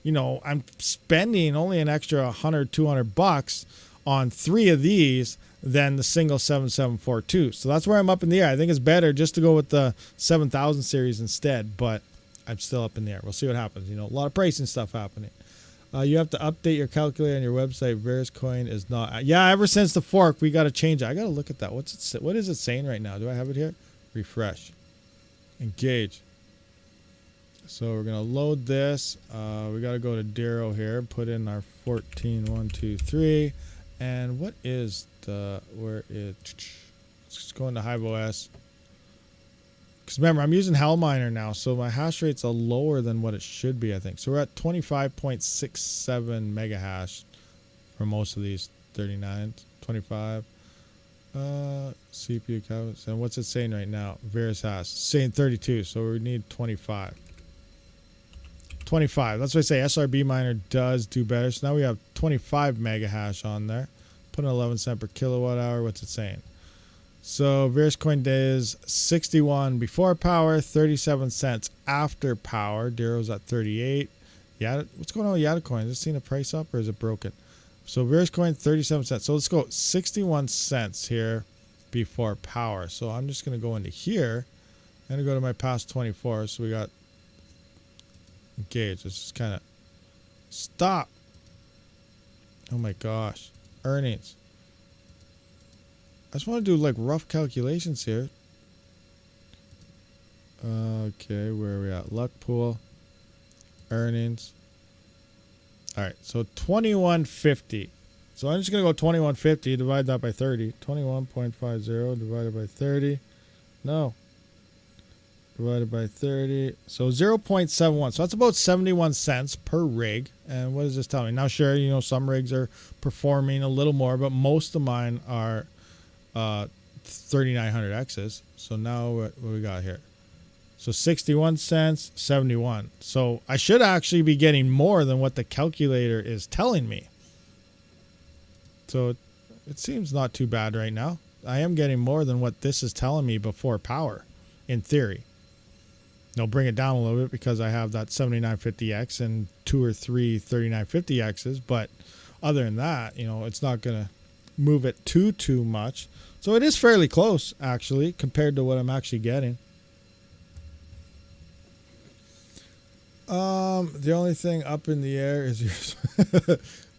I'm spending only an extra $100, $200 on 3 of these than the single 7742. So that's where I'm up in the air. I think it's better just to go with the 7000 series instead, but I'm still up in the air. We'll see what happens. A lot of pricing stuff happening. You have to update your calculator on your website. VerisCoin is not. Yeah, ever since the fork, we got to change it. I got to look at that. What is it saying right now? Do I have it here? Refresh. Engage. So we're going to load this. We got to go to Dero here. Put in our 14123. And what is where it? Let's go into Hive OS. Because remember, I'm using HellMiner now, so my hash rate's lower than what it should be, I think. So we're at 25.67 mega hash for most of these 39, 25. CPU counts. And what's it saying right now? Various hash. It's saying 32, so we need 25. 25. That's what I say. SRBMiner does do better. So now we have 25 mega hash on there. Put in 11 cents per kilowatt hour. What's it saying? So VerisCoin is 61 before power, 37 cents after power. Dero's at 38. Yeah, what's going on with Yatacoin? Is it seeing a price up or is it broken? So VerisCoin 37 cents. So let's go 61 cents here before power. So I'm just going to go into here. I'm going to go to my past 24. So we got engage. Let's just kind of stop. Oh my gosh. Earnings. I just want to do like rough calculations here. Okay, where are we at? Luck pool. Earnings. All right, so 2150. So I'm just going to go 2150, divide that by 30. 21.50 divided by 30. No. Divided by 30. So 0.71. So that's about 71 cents per rig. And what does this tell me? Now, sure, some rigs are performing a little more, but most of mine are 3900Xs. So now what we got here? So 61 cents, 71. So I should actually be getting more than what the calculator is telling me. So it seems not too bad right now. I am getting more than what this is telling me before power, in theory. I'll bring it down a little bit because I have that 7950X and 2 or 3 3950Xs. But other than that, it's not going to move it too much. So it is fairly close, actually, compared to what I'm actually getting. The only thing up in the air is yours.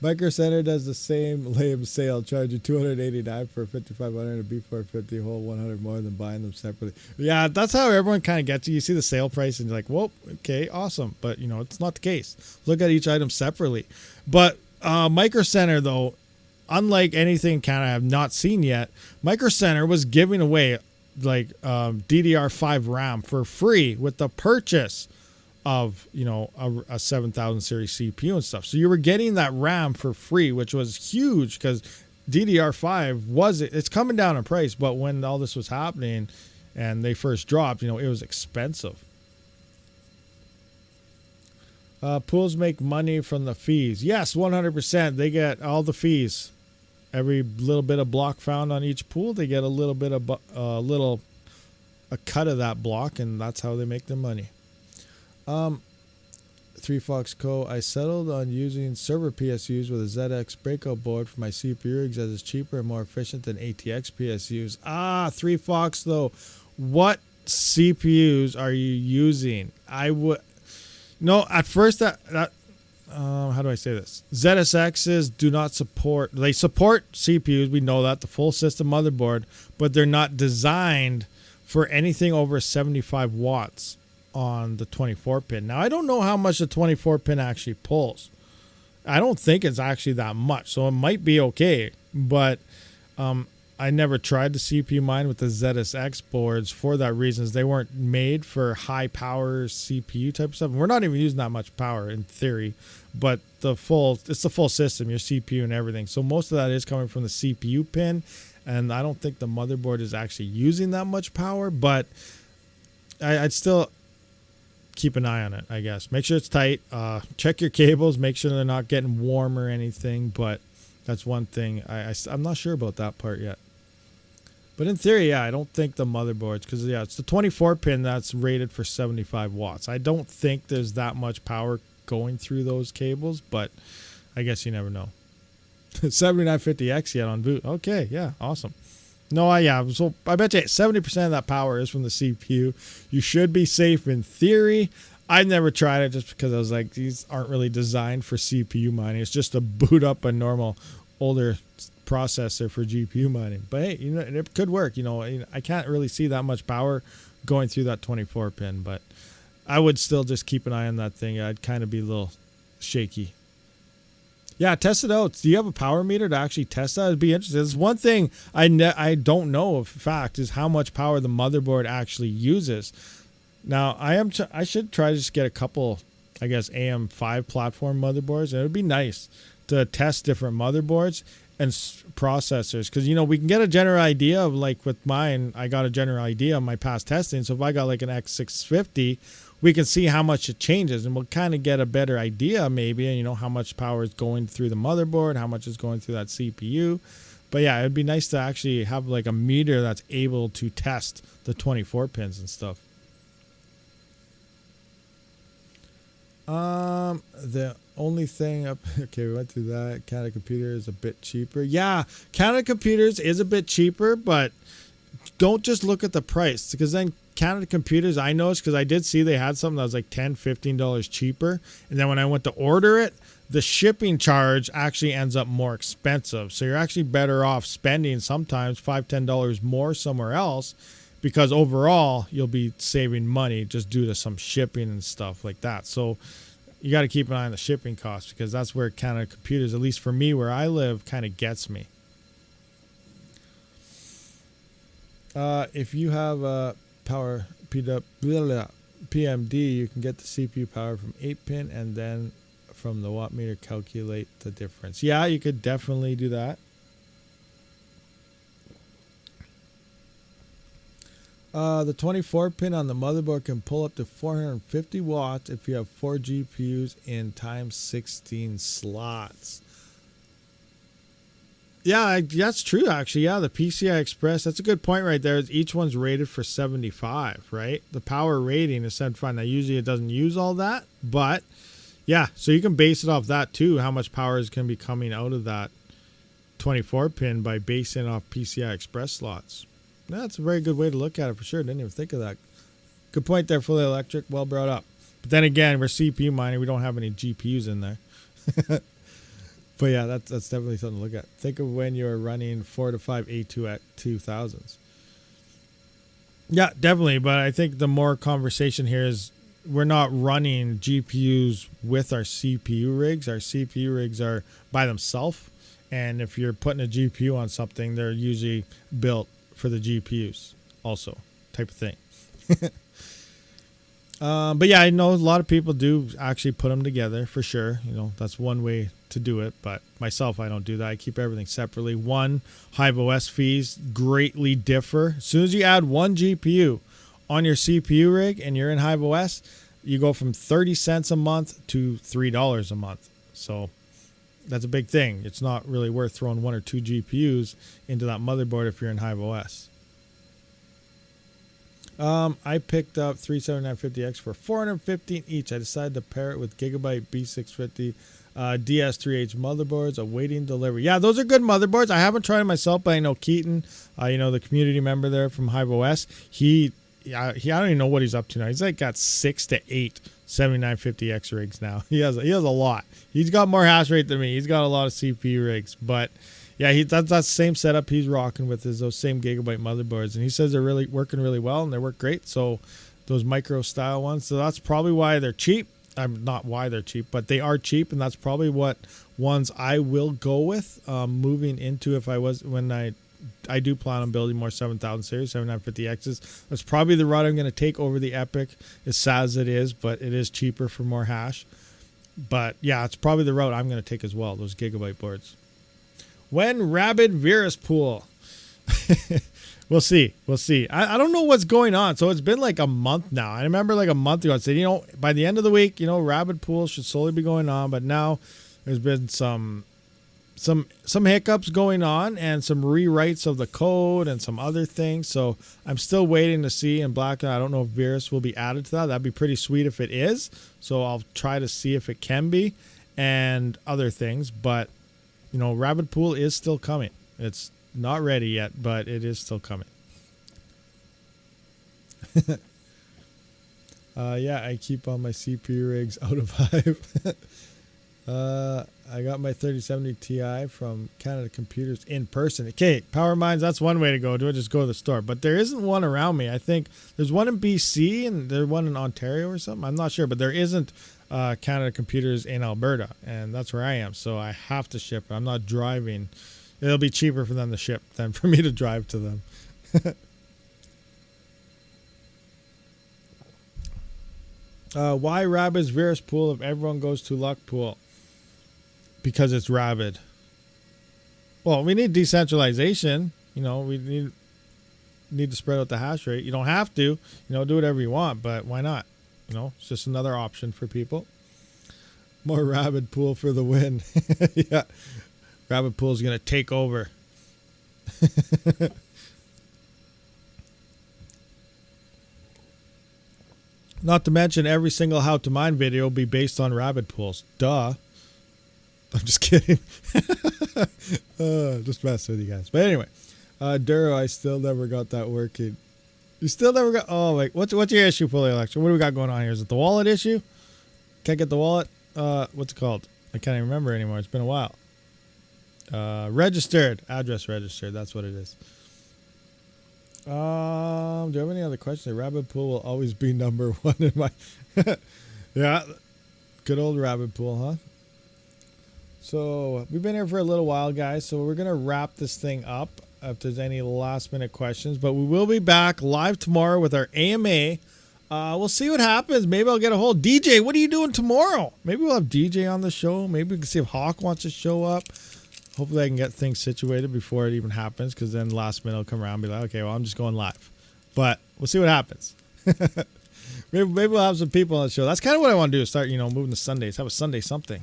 Micro Center does the same lame sale, charge you $289 for a 5500 and a B450 whole 100 more than buying them separately. Yeah, that's how everyone kind of gets you. You see the sale price and you're like, well, okay, awesome. But, it's not the case. Look at each item separately. But Micro Center, though, unlike anything Canada I have not seen yet, Micro Center was giving away like DDR5 RAM for free with the purchase of a 7000 series CPU and stuff. So you were getting that RAM for free, which was huge because DDR5 it's coming down in price, but when all this was happening and they first dropped, it was expensive. Pools make money from the fees. Yes, 100%. They get all the fees. Every little bit of block found on each pool, they get a little bit of a cut of that block, and that's how they make their money. 3 Fox Co. I settled on using server PSUs with a ZX breakout board for my CPU rigs as it's cheaper and more efficient than ATX PSUs. 3 Fox though, what CPUs are you using? At first how do I say this? ZSXs do not support. They support CPUs. We know that, the full system motherboard, but they're not designed for anything over 75 watts on the 24 pin. Now, I don't know how much the 24 pin actually pulls. I don't think it's actually that much, so it might be okay, but I never tried the CPU mine with the ZSX boards for that reason. They weren't made for high power CPU type of stuff. We're not even using that much power in theory, but it's the full system, your CPU and everything. So most of that is coming from the CPU pin, and I don't think the motherboard is actually using that much power, but I'd still keep an eye on it, I guess. Make sure it's tight. Check your cables. Make sure they're not getting warm or anything, but that's one thing. I'm not sure about that part yet. But in theory, yeah, I don't think the motherboards, because, yeah, it's the 24 pin that's rated for 75 watts. I don't think there's that much power going through those cables, but I guess you never know. 7950X yet on boot. Okay, yeah, awesome. No, yeah, so I bet you 70% of that power is from the CPU. You should be safe in theory. I've never tried it just because I was like, these aren't really designed for CPU mining. It's just to boot up a normal older processor for GPU mining. But hey, you know, it could work. You know, I can't really see that much power going through that 24 pin, but I would still just keep an eye on that thing. I'd kind of be a little shaky. Yeah, test it out. Do you have a power meter to actually test that? It'd be interesting. It's one thing I don't know of fact is how much power the motherboard actually uses. Now, I should try to just get a couple, I guess, AM5 platform motherboards. And it would be nice to test different motherboards and processors, because, you know, we can get a general idea of, like with mine, I got a general idea of my past testing. So if I got like an X650, we can see how much it changes, and we'll kind of get a better idea maybe, you know, how much power is going through the motherboard, how much is going through that CPU. But yeah, it'd be nice to actually have like a meter that's able to test the 24 pins and stuff. The only thing up, okay, we went through that. Canada Computer is a bit cheaper. Yeah, Canada Computers is a bit cheaper, but don't just look at the price, because then Canada Computers, I noticed, because I did see they had something that was like $10, $15 cheaper, and then when I went to order it, the shipping charge actually ends up more expensive. So you're actually better off spending sometimes $5, $10 more somewhere else, because overall you'll be saving money just due to some shipping and stuff like that. So you got to keep an eye on the shipping costs, because that's where Canada Computers, at least for me where I live, kind of gets me. If you have a power PMD, you can get the CPU power from 8-pin and then from the watt meter calculate the difference. Yeah, you could definitely do that. The 24 pin on the motherboard can pull up to 450 watts if you have 4 GPUs in times 16 slots. Yeah, that's true, actually. Yeah, the PCI Express, that's a good point right there. Each one's rated for 75, right? The power rating is 75. Now, usually it doesn't use all that, but yeah, so you can base it off that too, how much power is going to be coming out of that 24 pin by basing it off PCI Express slots. That's a very good way to look at it for sure. Didn't even think of that. Good point there, Fully Electric. Well brought up. But then again, we're CPU mining. We don't have any GPUs in there. But yeah, that's definitely something to look at. Think of when you're running 4 to 5 A2 at 2000s. Yeah, definitely. But I think the more conversation here is we're not running GPUs with our CPU rigs. Our CPU rigs are by themselves. And if you're putting a GPU on something, they're usually built for the GPUs also, type of thing. But yeah, I know a lot of people do actually put them together for sure. You know, that's one way to do it. But myself, I don't do that. I keep everything separately. One, Hive OS fees greatly differ. As soon as you add one GPU on your CPU rig and you're in Hive OS, you go from 30 cents a month to $3 a month. So that's a big thing. It's not really worth throwing 1 or 2 GPUs into that motherboard if you're in Hive OS. I picked up 37950X for $415 each. I decided to pair it with Gigabyte B650 DS3H motherboards awaiting delivery. Yeah, those are good motherboards. I haven't tried it myself, but I know Keaton, you know, the community member there from Hive OS, I don't even know what he's up to now. He's like got 6 to 8 7950X rigs now. He has a lot. He's got more hash rate than me. He's got a lot of CPU rigs, but yeah, that's the same setup he's rocking with, is those same Gigabyte motherboards, and he says they're really working really well and they work great. So those micro style ones, so that's probably why they're cheap. I'm not why they're cheap, but they are cheap, and that's probably what ones I will go with moving into, if I was, when I do plan on building more 7000 series 7950Xs. That's probably the route I'm going to take over the Epic, as sad as it is, but it is cheaper for more hash. But yeah, it's probably the route I'm going to take as well, those Gigabyte boards. When Rabid Virus pool? We'll see. We'll see. I don't know what's going on. So it's been like a month now. I remember like a month ago I said, you know, by the end of the week, you know, Rabid pool should slowly be going on. But now there's been some hiccups going on and some rewrites of the code and some other things. So I'm still waiting to see in Black. I don't know if Virus will be added to that. That'd be pretty sweet if it is. So I'll try to see if it can be, and other things. But, you know, Rabid pool is still coming. It's not ready yet, but it is still coming. Yeah, I keep all my CPU rigs out of Hive. I got my 3070 Ti from Canada Computers in person. Okay, Power Mines, that's one way to go. Do it, just go to the store. But there isn't one around me. I think there's one in BC and there's one in Ontario or something. I'm not sure, but there isn't Canada Computers in Alberta, and that's where I am. So I have to ship. I'm not driving. It'll be cheaper for them to ship than for me to drive to them. Why Rabid's Virus pool if everyone goes to Luck pool? Because it's Rabid. Well, we need decentralization. You know, we need to spread out the hash rate. You don't have to. You know, do whatever you want, but why not? You know, it's just another option for people. More Rabid pool for the win. Yeah. Rabid pool is going to take over. Not to mention every single how to mine video will be based on Rabid pools. Duh. I'm just kidding. Just messing with you guys. But anyway, Duro, I still never got that working. You still never got. Oh, wait. What's your issue, Fully Election? What do we got going on here? Is it the wallet issue? Can't get the wallet? What's it called? I can't even remember anymore. It's been a while. Registered. Address registered. That's what it is. Do you have any other questions? The Rabid pool will always be number one in my. Yeah. Good old Rabid pool, huh? So we've been here for a little while, guys. So we're going to wrap this thing up if there's any last minute questions. But we will be back live tomorrow with our AMA. We'll see what happens. Maybe I'll get a hold. DJ, what are you doing tomorrow? Maybe we'll have DJ on the show. Maybe we can see if Hawk wants to show up. Hopefully I can get things situated before it even happens, because then last minute I'll come around and be like, okay, well, I'm just going live. But we'll see what happens. maybe we'll have some people on the show. That's kind of what I want to do, is start, you know, moving to Sundays. Have a Sunday something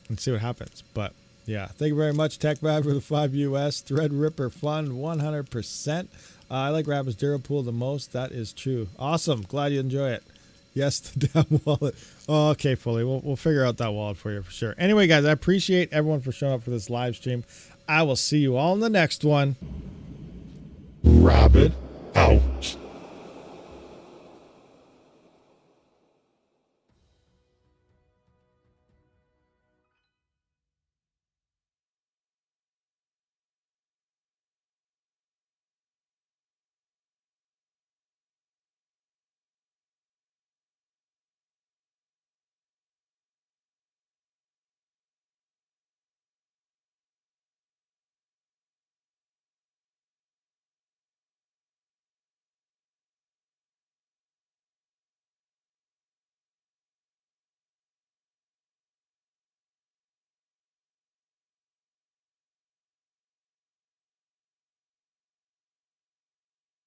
and see what happens. But yeah, thank you very much, TechRab, for the 5 US. Threadripper Fund, 100%. I like Rabid's Duro pool the most. That is true. Awesome. Glad you enjoy it. Yes, the damn wallet. Oh, okay, Fully. We'll figure out that wallet for you for sure. Anyway, guys, I appreciate everyone for showing up for this live stream. I will see you all in the next one. Rabid out.